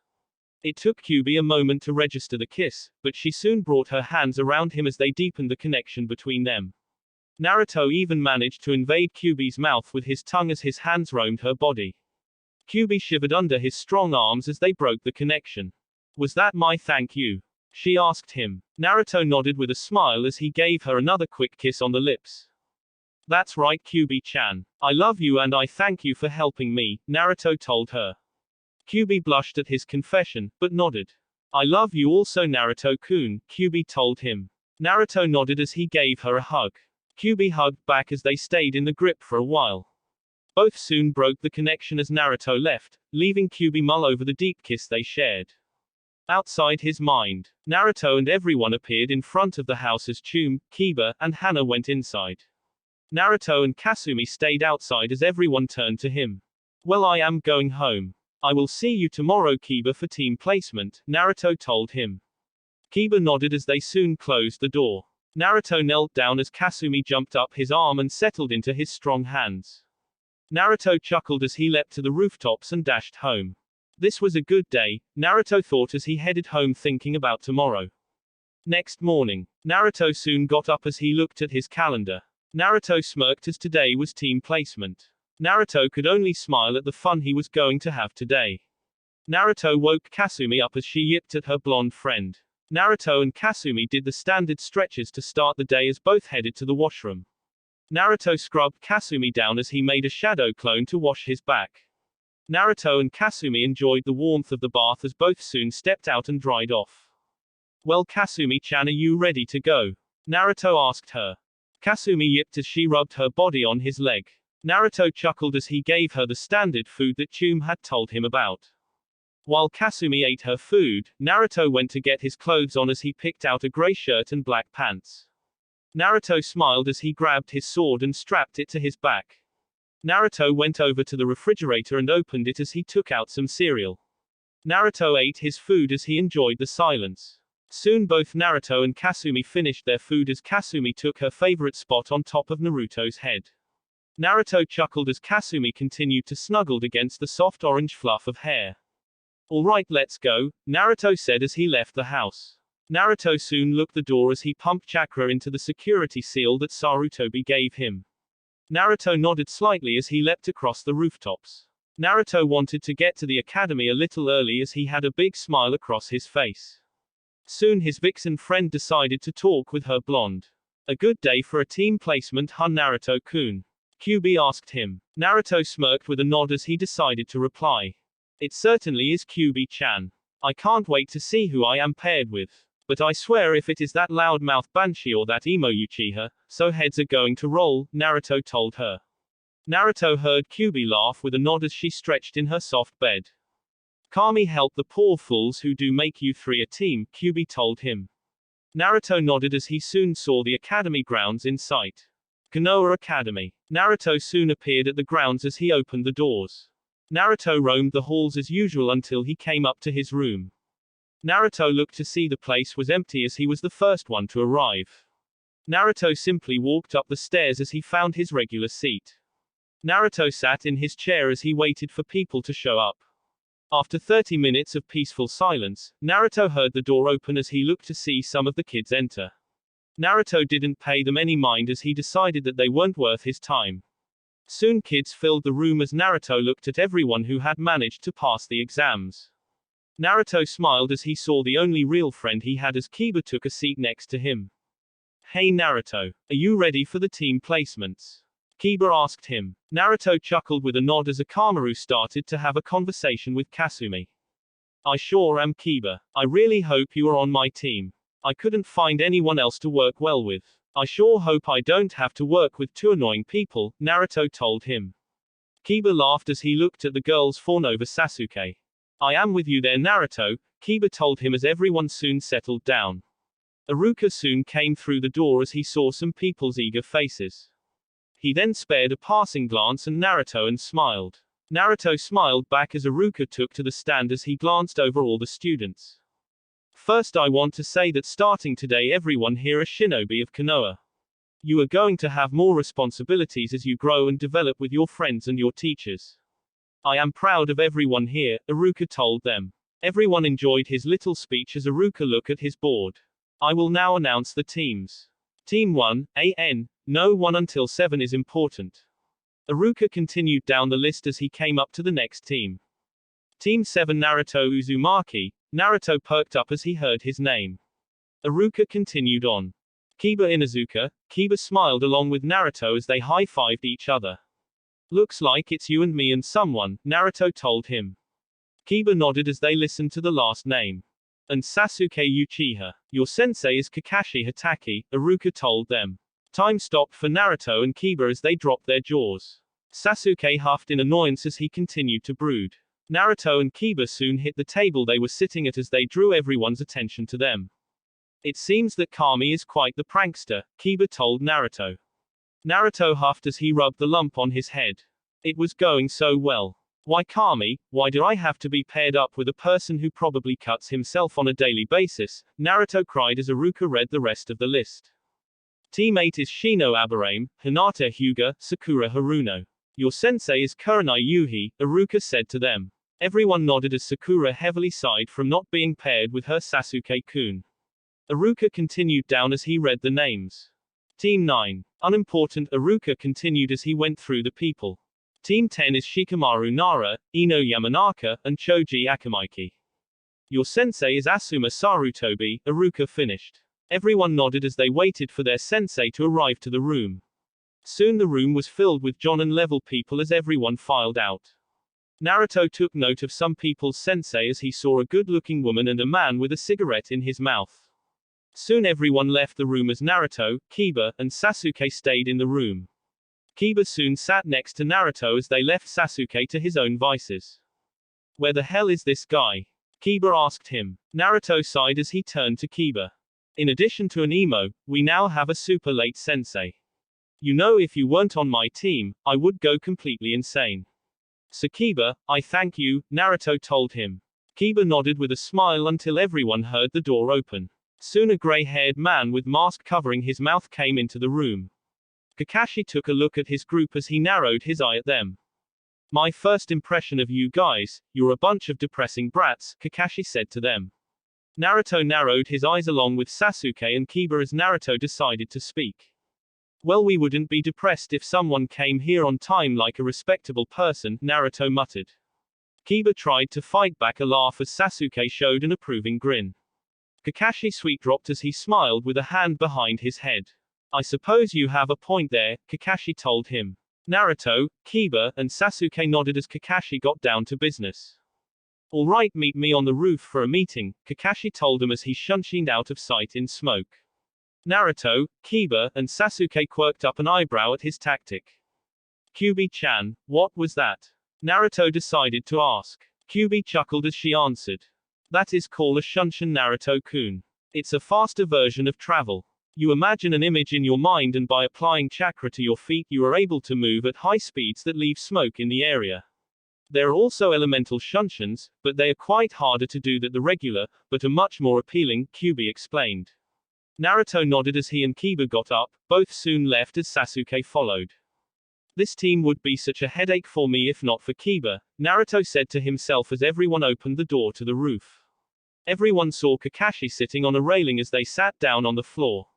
It took Kyuubi a moment to register the kiss, but she soon brought her hands around him as they deepened the connection between them. Naruto even managed to invade Kyuubi's mouth with his tongue as his hands roamed her body. Kyuubi shivered under his strong arms as they broke the connection. Was that my thank you? she asked him. Naruto nodded with a smile as he gave her another quick kiss on the lips. That's right, Kyuubi-chan. I love you and I thank you for helping me, Naruto told her. Kyuubi blushed at his confession, but nodded. I love you also, Naruto-kun, Kyuubi told him. Naruto nodded as he gave her a hug. Kyuubi hugged back as they stayed in the grip for a while. Both soon broke the connection as Naruto left, leaving Kyuubi mull over the deep kiss they shared. Outside his mind, Naruto and everyone appeared in front of the house as Chum, Kiba, and Hana went inside. Naruto and Kasumi stayed outside as everyone turned to him. Well, I am going home. I will see you tomorrow, Kiba, for team placement, Naruto told him. Kiba nodded as they soon closed the door. Naruto knelt down as Kasumi jumped up his arm and settled into his strong hands. Naruto chuckled as he leapt to the rooftops and dashed home. This was a good day, Naruto thought as he headed home thinking about tomorrow. Next morning, Naruto soon got up as he looked at his calendar. Naruto smirked as today was team placement. Naruto could only smile at the fun he was going to have today. Naruto woke Kasumi up as she yipped at her blonde friend. Naruto and Kasumi did the standard stretches to start the day as both headed to the washroom. Naruto scrubbed Kasumi down as he made a shadow clone to wash his back. Naruto and Kasumi enjoyed the warmth of the bath as both soon stepped out and dried off. Well, Kasumi-chan, are you ready to go? Naruto asked her. Kasumi yipped as she rubbed her body on his leg. Naruto chuckled as he gave her the standard food that Chum had told him about. While Kasumi ate her food, Naruto went to get his clothes on as he picked out a gray shirt and black pants. Naruto smiled as he grabbed his sword and strapped it to his back. Naruto went over to the refrigerator and opened it as he took out some cereal. Naruto ate his food as he enjoyed the silence. Soon both Naruto and Kasumi finished their food as Kasumi took her favorite spot on top of Naruto's head. Naruto chuckled as Kasumi continued to snuggle against the soft orange fluff of hair. Alright, let's go, Naruto said as he left the house. Naruto soon looked the door as he pumped chakra into the security seal that Sarutobi gave him. Naruto nodded slightly as he leapt across the rooftops. Naruto wanted to get to the academy a little early as he had a big smile across his face. Soon his vixen friend decided to talk with her blonde. A good day for a team placement, huh, Naruto-kun? Kyuubi asked him. Naruto smirked with a nod as he decided to reply. It certainly is, Kyuubi-chan. I can't wait to see who I am paired with. But I swear if it is that loudmouth Banshee or that emo Uchiha, so heads are going to roll, Naruto told her. Naruto heard Kyuubi laugh with a nod as she stretched in her soft bed. Kami help the poor fools who do make you three a team, Kyuubi told him. Naruto nodded as he soon saw the academy grounds in sight. Konoha Academy. Naruto soon appeared at the grounds as he opened the doors. Naruto roamed the halls as usual until he came up to his room. Naruto looked to see the place was empty as he was the first one to arrive. Naruto simply walked up the stairs as he found his regular seat. Naruto sat in his chair as he waited for people to show up. After 30 minutes of peaceful silence, Naruto heard the door open as he looked to see some of the kids enter. Naruto didn't pay them any mind as he decided that they weren't worth his time. Soon kids filled the room as Naruto looked at everyone who had managed to pass the exams. Naruto smiled as he saw the only real friend he had as Kiba took a seat next to him. Hey Naruto, are you ready for the team placements? Kiba asked him. Naruto chuckled with a nod as Akamaru started to have a conversation with Kasumi. I sure am, Kiba. I really hope you are on my team. I couldn't find anyone else to work well with. I sure hope I don't have to work with two annoying people, Naruto told him. Kiba laughed as he looked at the girls fawn over Sasuke. I am with you there, Naruto, Kiba told him as everyone soon settled down. Iruka soon came through the door as he saw some people's eager faces. He then spared a passing glance at Naruto and smiled. Naruto smiled back as Iruka took to the stand as he glanced over all the students. First, I want to say that starting today everyone here is shinobi of Konoha. You are going to have more responsibilities as you grow and develop with your friends and your teachers. I am proud of everyone here, Iruka told them. Everyone enjoyed his little speech as Iruka looked at his board. I will now announce the teams. Team 1, AN, no 1 until 7 is important. Iruka continued down the list as he came up to the next team. Team 7 Naruto Uzumaki. Naruto perked up as he heard his name. Iruka continued on. Kiba Inuzuka. Kiba smiled along with Naruto as they high-fived each other. Looks like it's you and me and someone, Naruto told him. Kiba nodded as they listened to the last name. And Sasuke Uchiha. Your sensei is Kakashi Hatake, Iruka told them. Time stopped for Naruto and Kiba as they dropped their jaws. Sasuke huffed in annoyance as he continued to brood. Naruto and Kiba soon hit the table they were sitting at as they drew everyone's attention to them. It seems that Kami is quite the prankster, Kiba told Naruto. Naruto huffed as he rubbed the lump on his head. It was going so well. Why Kami, why do I have to be paired up with a person who probably cuts himself on a daily basis? Naruto cried as Iruka read the rest of the list. Team 8 is Shino Aburame, Hinata Hyuga, Sakura Haruno. Your sensei is Kurenai Yuhi, Iruka said to them. Everyone nodded as Sakura heavily sighed from not being paired with her Sasuke-kun. Iruka continued down as he read the names. Team 9. Unimportant, Iruka continued as he went through the people. Team 10 is Shikamaru Nara, Ino Yamanaka, and Choji Akamaiki. Your sensei is Asuma Sarutobi, Iruka finished. Everyone nodded as they waited for their sensei to arrive to the room. Soon the room was filled with Jonin-level people as everyone filed out. Naruto took note of some people's sensei as he saw a good-looking woman and a man with a cigarette in his mouth. Soon everyone left the room as Naruto, Kiba, and Sasuke stayed in the room. Kiba soon sat next to Naruto as they left Sasuke to his own vices. Where the hell is this guy? Kiba asked him. Naruto sighed as he turned to Kiba. In addition to an emo, we now have a super late sensei. You know, if you weren't on my team, I would go completely insane. So Kiba, I thank you, Naruto told him. Kiba nodded with a smile until everyone heard the door open. Soon a gray-haired man with mask covering his mouth came into the room. Kakashi took a look at his group as he narrowed his eye at them. My first impression of you guys, you're a bunch of depressing brats, Kakashi said to them. Naruto narrowed his eyes along with Sasuke and Kiba as Naruto decided to speak. Well, we wouldn't be depressed if someone came here on time like a respectable person, Naruto muttered. Kiba tried to fight back a laugh as Sasuke showed an approving grin. Kakashi sweet-dropped as he smiled with a hand behind his head. I suppose you have a point there, Kakashi told him. Naruto, Kiba, and Sasuke nodded as Kakashi got down to business. All right, meet me on the roof for a meeting, Kakashi told him as he shunshined out of sight in smoke. Naruto, Kiba, and Sasuke quirked up an eyebrow at his tactic. Kyuubi-chan, what was that? Naruto decided to ask. Kyuubi chuckled as she answered. That is called a shunshin, Naruto-kun. It's a faster version of travel. You imagine an image in your mind and by applying chakra to your feet you are able to move at high speeds that leave smoke in the area. There are also elemental shunshins, but they are quite harder to do than the regular, but are much more appealing, Kyuubi explained. Naruto nodded as he and Kiba got up, both soon left as Sasuke followed. This team would be such a headache for me if not for Kiba, Naruto said to himself as everyone opened the door to the roof. Everyone saw Kakashi sitting on a railing as they sat down on the floor.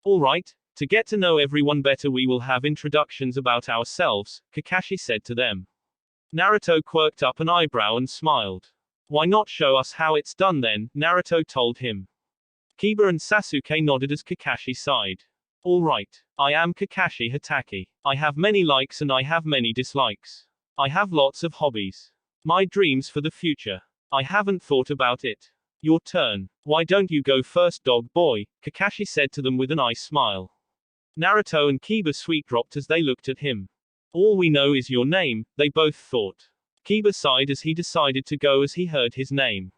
Alright, to get to know everyone better we will have introductions about ourselves, Kakashi said to them. Naruto quirked up an eyebrow and smiled. Why not show us how it's done then, Naruto told him. Kiba and Sasuke nodded as Kakashi sighed. Alright, I am Kakashi Hatake. I have many likes and I have many dislikes. I have lots of hobbies. My dreams for the future. I haven't thought about it. Your turn. Why don't you go first, dog boy? Kakashi said to them with a nice smile. Naruto and Kiba sweet-dropped as they looked at him. All we know is your name, they both thought. Kiba sighed as he decided to go as he heard his name.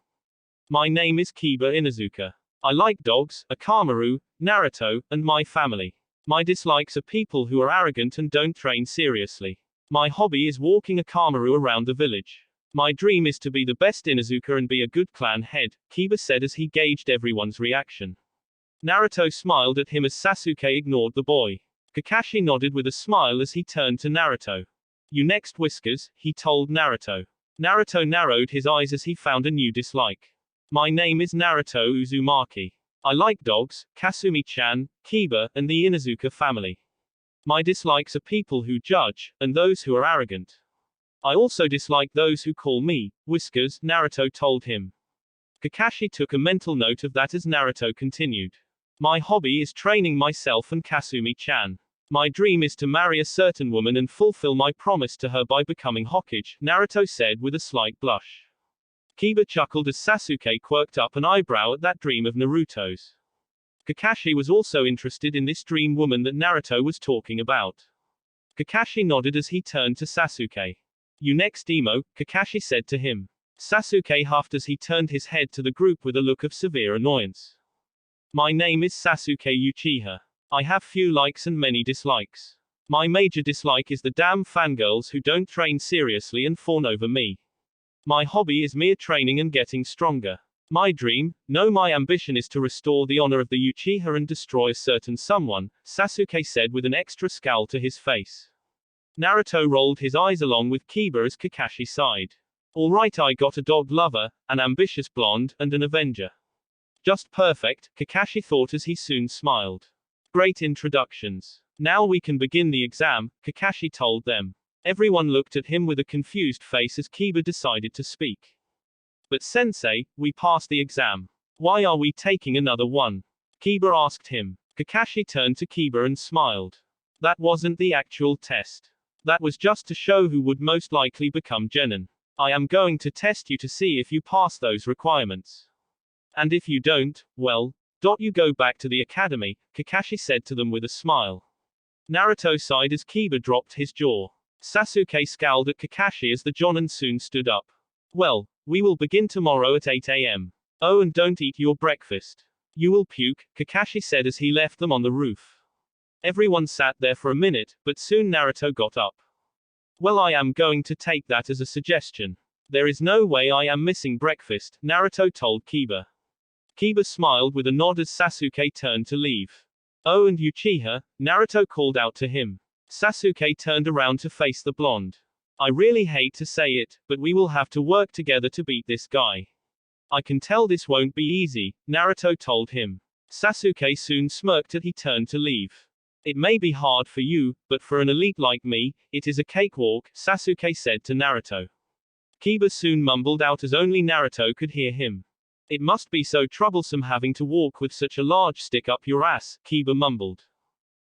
My name is Kiba Inuzuka. I like dogs, Akamaru, Naruto, and my family. My dislikes are people who are arrogant and don't train seriously. My hobby is walking Akamaru around the village. My dream is to be the best Inuzuka and be a good clan head, Kiba said as he gauged everyone's reaction. Naruto smiled at him as Sasuke ignored the boy. Kakashi nodded with a smile as he turned to Naruto. You next, Whiskers, he told Naruto. Naruto narrowed his eyes as he found a new dislike. My name is Naruto Uzumaki. I like dogs, Kasumi-chan, Kiba, and the Inuzuka family. My dislikes are people who judge, and those who are arrogant. I also dislike those who call me Whiskers, Naruto told him. Kakashi took a mental note of that as Naruto continued. My hobby is training myself and Kasumi-chan. My dream is to marry a certain woman and fulfill my promise to her by becoming Hokage, Naruto said with a slight blush. Kiba chuckled as Sasuke quirked up an eyebrow at that dream of Naruto's. Kakashi was also interested in this dream woman that Naruto was talking about. Kakashi nodded as he turned to Sasuke. You next, Emo, Kakashi said to him. Sasuke huffed as he turned his head to the group with a look of severe annoyance. My name is Sasuke Uchiha. I have few likes and many dislikes. My major dislike is the damn fangirls who don't train seriously and fawn over me. My hobby is mere training and getting stronger. My dream, no, my ambition is to restore the honor of the Uchiha and destroy a certain someone, Sasuke said with an extra scowl to his face. Naruto rolled his eyes along with Kiba as Kakashi sighed. Alright, I got a dog lover, an ambitious blonde, and an avenger. Just perfect, Kakashi thought as he soon smiled. Great introductions. Now we can begin the exam, Kakashi told them. Everyone looked at him with a confused face as Kiba decided to speak. But sensei, we passed the exam. Why are we taking another one? Kiba asked him. Kakashi turned to Kiba and smiled. That wasn't the actual test. That was just to show who would most likely become Genin. I am going to test you to see if you pass those requirements. And if you don't, well, you go back to the academy, Kakashi said to them with a smile. Naruto sighed as Kiba dropped his jaw. Sasuke scowled at Kakashi as the Jonin soon stood up. Well, we will begin tomorrow at 8 a.m. Oh, and don't eat your breakfast. You will puke, Kakashi said as he left them on the roof. Everyone sat there for a minute, but soon Naruto got up. Well, I am going to take that as a suggestion. There is no way I am missing breakfast, Naruto told Kiba. Kiba smiled with a nod as Sasuke turned to leave. Oh, and Uchiha, Naruto called out to him. Sasuke turned around to face the blonde. I really hate to say it, but we will have to work together to beat this guy. I can tell this won't be easy, Naruto told him. Sasuke soon smirked as he turned to leave. It may be hard for you, but for an elite like me, it is a cakewalk, Sasuke said to Naruto. Kiba soon mumbled out as only Naruto could hear him. It must be so troublesome having to walk with such a large stick up your ass, Kiba mumbled.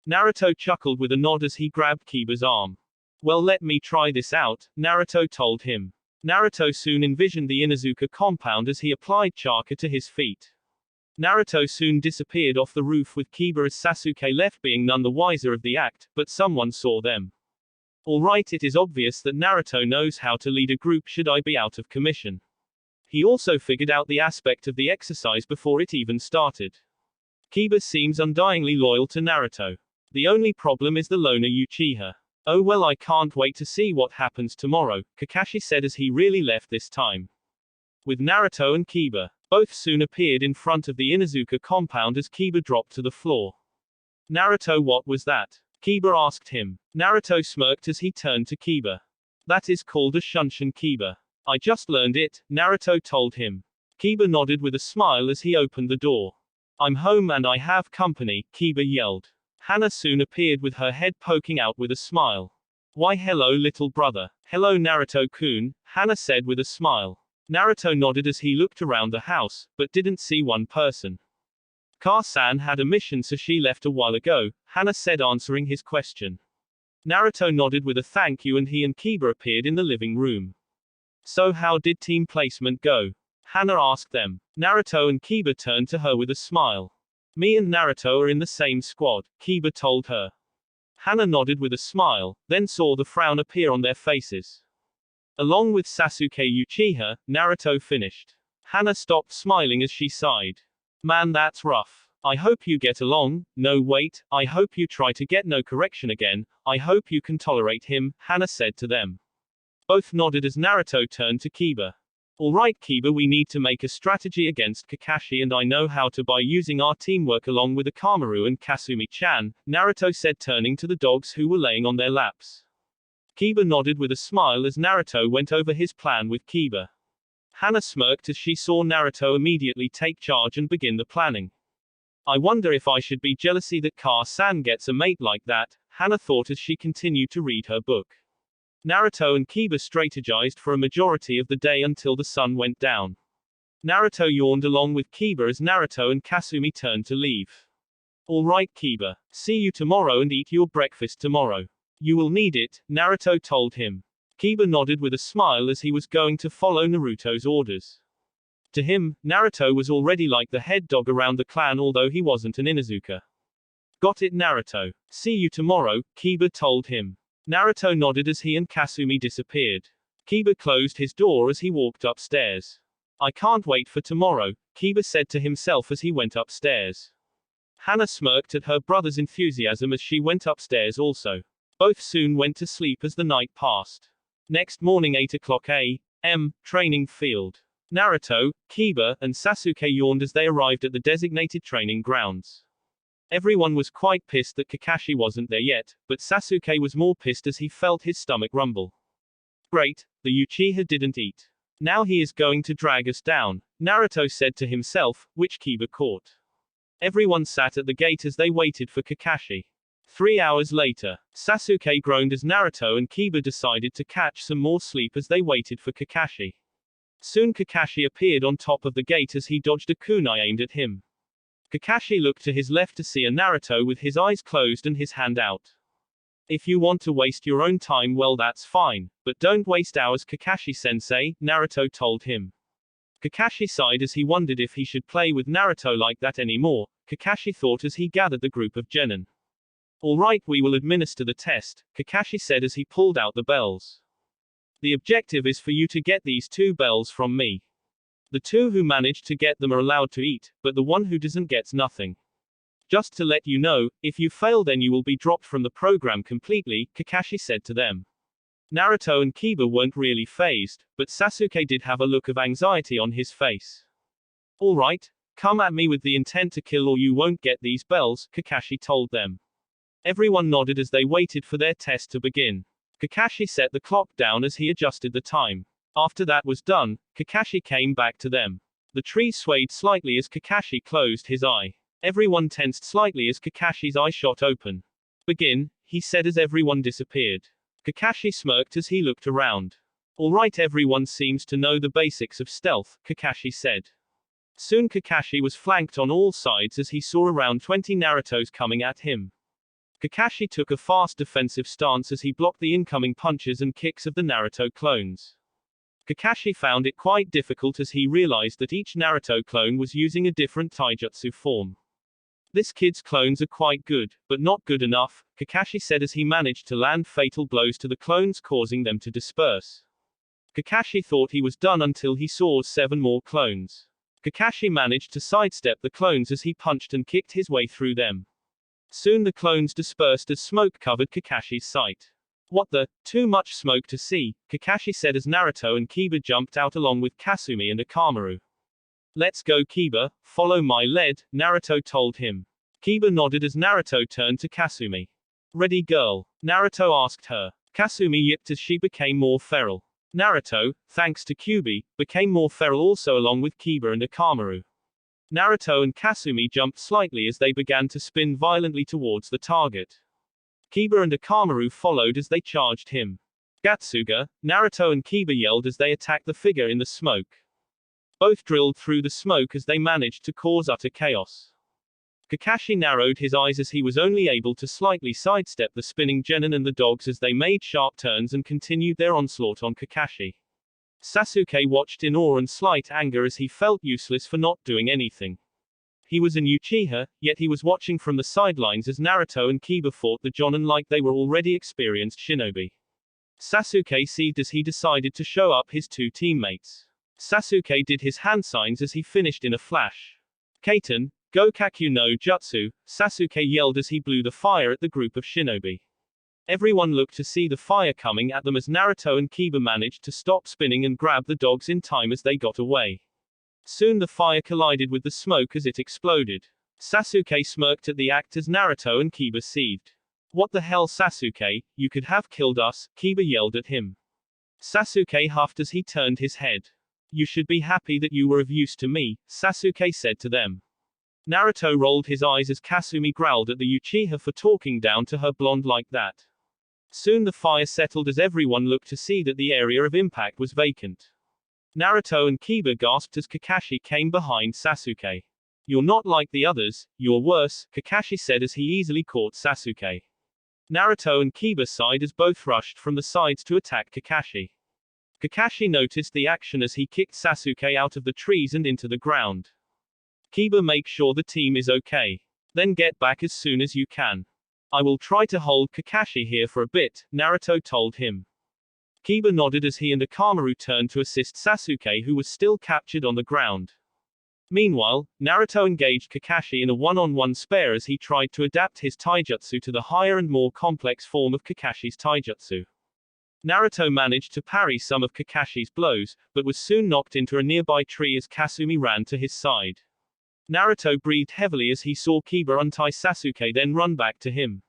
Naruto chuckled with a nod as he grabbed Kiba's arm. Well, let me try this out, Naruto told him. Naruto soon envisioned the Inuzuka compound as he applied chakra to his feet. Naruto soon disappeared off the roof with Kiba as Sasuke left being none the wiser of the act, but someone saw them. Alright, it is obvious that Naruto knows how to lead a group should I be out of commission. He also figured out the aspect of the exercise before it even started. Kiba seems undyingly loyal to Naruto. The only problem is the loner Uchiha. Oh well, I can't wait to see what happens tomorrow, Kakashi said as he really left this time. With Naruto and Kiba, both soon appeared in front of the Inuzuka compound as Kiba dropped to the floor. Naruto, what was that? Kiba asked him. Naruto smirked as he turned to Kiba. That is called a shunshin, Kiba. I just learned it, Naruto told him. Kiba nodded with a smile as he opened the door. I'm home and I have company, Kiba yelled. Hana soon appeared with her head poking out with a smile. Why hello little brother. Hello Naruto-kun, Hana said with a smile. Naruto nodded as he looked around the house, but didn't see one person. Car-san had a mission so she left a while ago, Hana said answering his question. Naruto nodded with a thank you and he and Kiba appeared in the living room. So how did team placement go? Hana asked them. Naruto and Kiba turned to her with a smile. Me and Naruto are in the same squad, Kiba told her. Hana nodded with a smile, then saw the frown appear on their faces. Along with Sasuke Uchiha, Naruto finished. Hana stopped smiling as she sighed. Man, that's rough. I hope you get along. No wait, I hope you try to get no correction again. I hope you can tolerate him, Hana said to them. Both nodded as Naruto turned to Kiba. Alright Kiba, we need to make a strategy against Kakashi and I know how to by using our teamwork along with Akamaru and Kasumi-chan, Naruto said turning to the dogs who were laying on their laps. Kiba nodded with a smile as Naruto went over his plan with Kiba. Hana smirked as she saw Naruto immediately take charge and begin the planning. I wonder if I should be jealousy that Car-san gets a mate like that, Hana thought as she continued to read her book. Naruto and Kiba strategized for a majority of the day until the sun went down. Naruto yawned along with Kiba as Naruto and Kasumi turned to leave. Alright Kiba. See you tomorrow and eat your breakfast tomorrow. You will need it, Naruto told him. Kiba nodded with a smile as he was going to follow Naruto's orders. To him, Naruto was already like the head dog around the clan although he wasn't an Inuzuka. Got it Naruto. See you tomorrow, Kiba told him. Naruto nodded as he and Kasumi disappeared. Kiba closed his door as he walked upstairs. I can't wait for tomorrow, Kiba said to himself as he went upstairs. Hana smirked at her brother's enthusiasm as she went upstairs also. Both soon went to sleep as the night passed. Next morning 8 o'clock a.m., training field. Naruto, Kiba, and Sasuke yawned as they arrived at the designated training grounds. Everyone was quite pissed that Kakashi wasn't there yet, but Sasuke was more pissed as he felt his stomach rumble. Great, the Uchiha didn't eat. Now he is going to drag us down, Naruto said to himself, which Kiba caught. Everyone sat at the gate as they waited for Kakashi. 3 hours later, Sasuke groaned as Naruto and Kiba decided to catch some more sleep as they waited for Kakashi. Soon Kakashi appeared on top of the gate as he dodged a kunai aimed at him. Kakashi looked to his left to see a Naruto with his eyes closed and his hand out. If you want to waste your own time well that's fine, but don't waste ours Kakashi-sensei, Naruto told him. Kakashi sighed as he wondered if he should play with Naruto like that anymore, Kakashi thought as he gathered the group of genin. Alright we will administer the test, Kakashi said as he pulled out the bells. The objective is for you to get these 2 bells from me. The 2 who manage to get them are allowed to eat, but the one who doesn't gets nothing. Just to let you know, if you fail then you will be dropped from the program completely, Kakashi said to them. Naruto and Kiba weren't really fazed, but Sasuke did have a look of anxiety on his face. Alright, come at me with the intent to kill or you won't get these bells, Kakashi told them. Everyone nodded as they waited for their test to begin. Kakashi set the clock down as he adjusted the time. After that was done, Kakashi came back to them. The tree swayed slightly as Kakashi closed his eye. Everyone tensed slightly as Kakashi's eye shot open. Begin, he said as everyone disappeared. Kakashi smirked as he looked around. Alright everyone seems to know the basics of stealth, Kakashi said. Soon Kakashi was flanked on all sides as he saw around 20 Narutos coming at him. Kakashi took a fast defensive stance as he blocked the incoming punches and kicks of the Naruto clones. Kakashi found it quite difficult as he realized that each Naruto clone was using a different taijutsu form. This kid's clones are quite good, but not good enough, Kakashi said as he managed to land fatal blows to the clones causing them to disperse. Kakashi thought he was done until he saw 7 more clones. Kakashi managed to sidestep the clones as he punched and kicked his way through them. Soon the clones dispersed as smoke covered Kakashi's sight. What the? Too much smoke to see, Kakashi said as Naruto and Kiba jumped out along with Kasumi and Akamaru. Let's go Kiba, follow my lead, Naruto told him. Kiba nodded as Naruto turned to Kasumi. Ready girl? Naruto asked her. Kasumi yipped as she became more feral. Naruto, thanks to Kyuubi, became more feral also along with Kiba and Akamaru. Naruto and Kasumi jumped slightly as they began to spin violently towards the target. Kiba and Akamaru followed as they charged him. Gatsuga, Naruto and Kiba yelled as they attacked the figure in the smoke. Both drilled through the smoke as they managed to cause utter chaos. Kakashi narrowed his eyes as he was only able to slightly sidestep the spinning genin and the dogs as they made sharp turns and continued their onslaught on Kakashi. Sasuke watched in awe and slight anger as he felt useless for not doing anything. He was an Uchiha, yet he was watching from the sidelines as Naruto and Kiba fought the Jonin like they were already experienced shinobi. Sasuke seethed as he decided to show up his 2 teammates. Sasuke did his hand signs as he finished in a flash. Kaiten, Gokaku no Jutsu, Sasuke yelled as he blew the fire at the group of shinobi. Everyone looked to see the fire coming at them as Naruto and Kiba managed to stop spinning and grab the dogs in time as they got away. Soon the fire collided with the smoke as it exploded. Sasuke smirked at the act as Naruto and Kiba seethed. What the hell Sasuke, you could have killed us, Kiba yelled at him. Sasuke huffed as he turned his head. You should be happy that you were of use to me, Sasuke said to them. Naruto rolled his eyes as Kasumi growled at the Uchiha for talking down to her blonde like that. Soon the fire settled as everyone looked to see that the area of impact was vacant. Naruto and Kiba gasped as Kakashi came behind Sasuke. You're not like the others, you're worse, Kakashi said as he easily caught Sasuke. Naruto and Kiba sighed as both rushed from the sides to attack Kakashi. Kakashi noticed the action as he kicked Sasuke out of the trees and into the ground. Kiba, make sure the team is okay. Then get back as soon as you can. I will try to hold Kakashi here for a bit, Naruto told him. Kiba nodded as he and Akamaru turned to assist Sasuke, who was still captured on the ground. Meanwhile, Naruto engaged Kakashi in a one-on-one spar as he tried to adapt his taijutsu to the higher and more complex form of Kakashi's taijutsu. Naruto managed to parry some of Kakashi's blows, but was soon knocked into a nearby tree as Kasumi ran to his side. Naruto breathed heavily as he saw Kiba untie Sasuke then run back to him.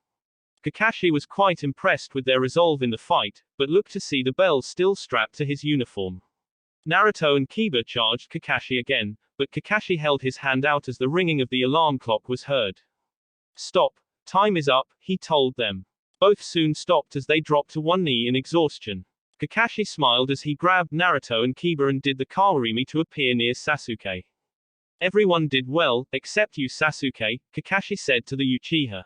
Kakashi was quite impressed with their resolve in the fight, but looked to see the bell still strapped to his uniform. Naruto and Kiba charged Kakashi again, but Kakashi held his hand out as the ringing of the alarm clock was heard. Stop. Time is up, he told them. Both soon stopped as they dropped to one knee in exhaustion. Kakashi smiled as he grabbed Naruto and Kiba and did the Kawarimi to appear near Sasuke. Everyone did well, except you Sasuke, Kakashi said to the Uchiha.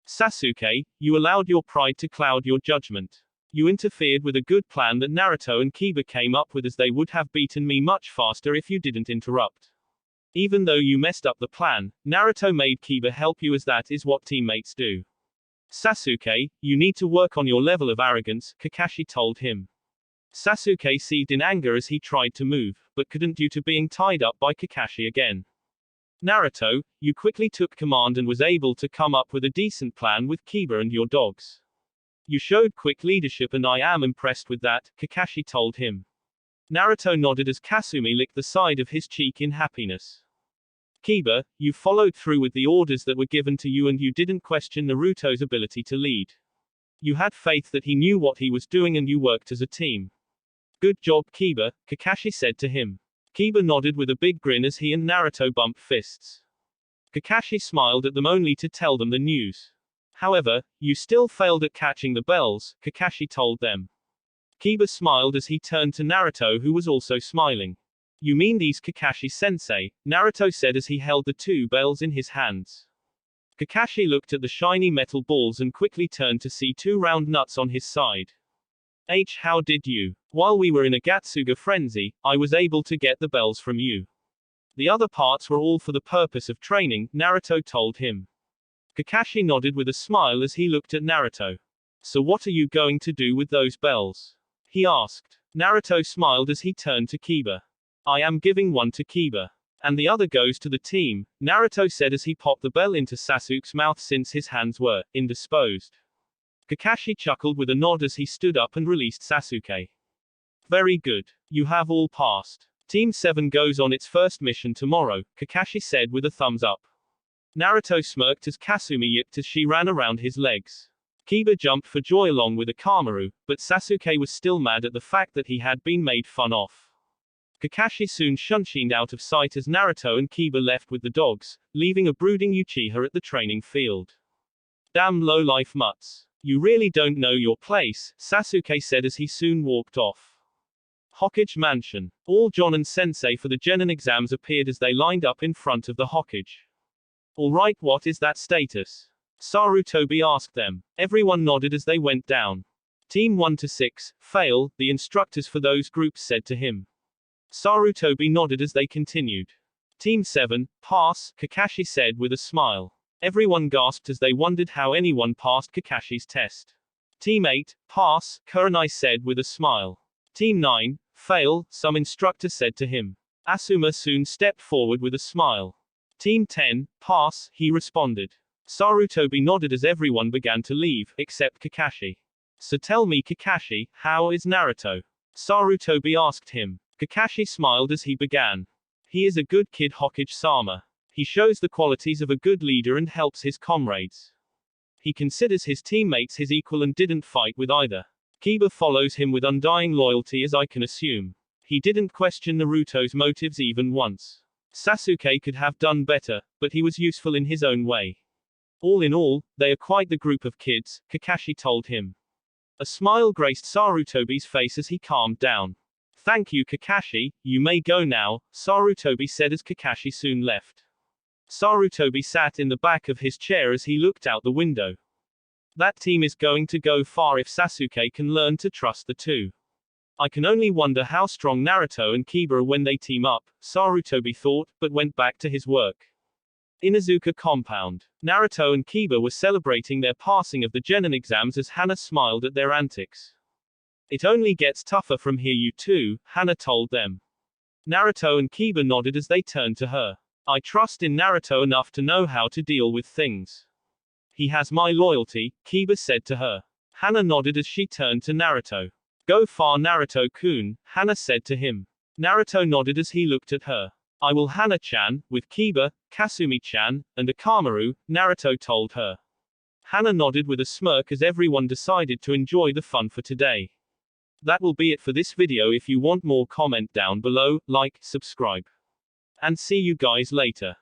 Sasuke, you allowed your pride to cloud your judgment. You interfered with a good plan that Naruto and Kiba came up with, as they would have beaten me much faster if you didn't interrupt. Even though you messed up the plan, Naruto made Kiba help you, as that is what teammates do. Sasuke, you need to work on your level of arrogance, Kakashi told him. Sasuke seethed in anger as he tried to move, but couldn't due to being tied up by Kakashi again. Naruto, you quickly took command and was able to come up with a decent plan with Kiba and your dogs. You showed quick leadership and I am impressed with that, Kakashi told him. Naruto nodded as Kasumi licked the side of his cheek in happiness. Kiba, you followed through with the orders that were given to you and you didn't question Naruto's ability to lead. You had faith that he knew what he was doing and you worked as a team. Good job, Kiba, Kakashi said to him. Kiba nodded with a big grin as he and Naruto bumped fists. Kakashi smiled at them only to tell them the news. However, you still failed at catching the bells, Kakashi told them. Kiba smiled as he turned to Naruto, who was also smiling. You mean these, Kakashi-sensei, Naruto said as he held the two bells in his hands. Kakashi looked at the shiny metal balls and quickly turned to see two round nuts on his side. How did you? While we were in a Gatsuga frenzy, I was able to get the bells from you. The other parts were all for the purpose of training, Naruto told him. Kakashi nodded with a smile as he looked at Naruto. So what are you going to do with those bells? He asked. Naruto smiled as he turned to Kiba. I am giving one to Kiba. And the other goes to the team, Naruto said as he popped the bell into Sasuke's mouth since his hands were indisposed. Kakashi chuckled with a nod as he stood up and released Sasuke. Very good. You have all passed. Team 7 goes on its first mission tomorrow, Kakashi said with a thumbs up. Naruto smirked as Kasumi yipped as she ran around his legs. Kiba jumped for joy along with Akamaru, but Sasuke was still mad at the fact that he had been made fun of. Kakashi soon shunshined out of sight as Naruto and Kiba left with the dogs, leaving a brooding Uchiha at the training field. Damn low-life mutts. You really don't know your place, Sasuke said as he soon walked off. Hokage Mansion. All Jonin Sensei for the Genin exams appeared as they lined up in front of the Hokage. Alright, what is that status? Sarutobi asked them. Everyone nodded as they went down. Team 1 to 6, fail, the instructors for those groups said to him. Sarutobi nodded as they continued. Team 7, pass, Kakashi said with a smile. Everyone gasped as they wondered how anyone passed Kakashi's test. Team 8, pass, Kurenai said with a smile. Team 9, fail, some instructor said to him. Asuma soon stepped forward with a smile. Team 10, pass, he responded. Sarutobi nodded as everyone began to leave, except Kakashi. So tell me, Kakashi, how is Naruto? Sarutobi asked him. Kakashi smiled as he began. He is a good kid, Hokage-sama. He shows the qualities of a good leader and helps his comrades. He considers his teammates his equal and didn't fight with either. Kiba follows him with undying loyalty, as I can assume. He didn't question Naruto's motives even once. Sasuke could have done better, but he was useful in his own way. All in all, they are quite the group of kids, Kakashi told him. A smile graced Sarutobi's face as he calmed down. Thank you, Kakashi, you may go now, Sarutobi said as Kakashi soon left. Sarutobi sat in the back of his chair as he looked out the window. That team is going to go far if Sasuke can learn to trust the two. I can only wonder how strong Naruto and Kiba are when they team up, Sarutobi thought, but went back to his work. In Izuka compound, Naruto and Kiba were celebrating their passing of the Genin exams as Hana smiled at their antics. It only gets tougher from here, you two, Hana told them. Naruto and Kiba nodded as they turned to her. I trust in Naruto enough to know how to deal with things. He has my loyalty, Kiba said to her. Hana nodded as she turned to Naruto. Go far, Naruto-kun, Hana said to him. Naruto nodded as he looked at her. I will, Hana-chan, with Kiba, Kasumi-chan, and Akamaru, Naruto told her. Hana nodded with a smirk as everyone decided to enjoy the fun for today. That will be it for this video. If you want more, comment down below, like, subscribe. And see you guys later.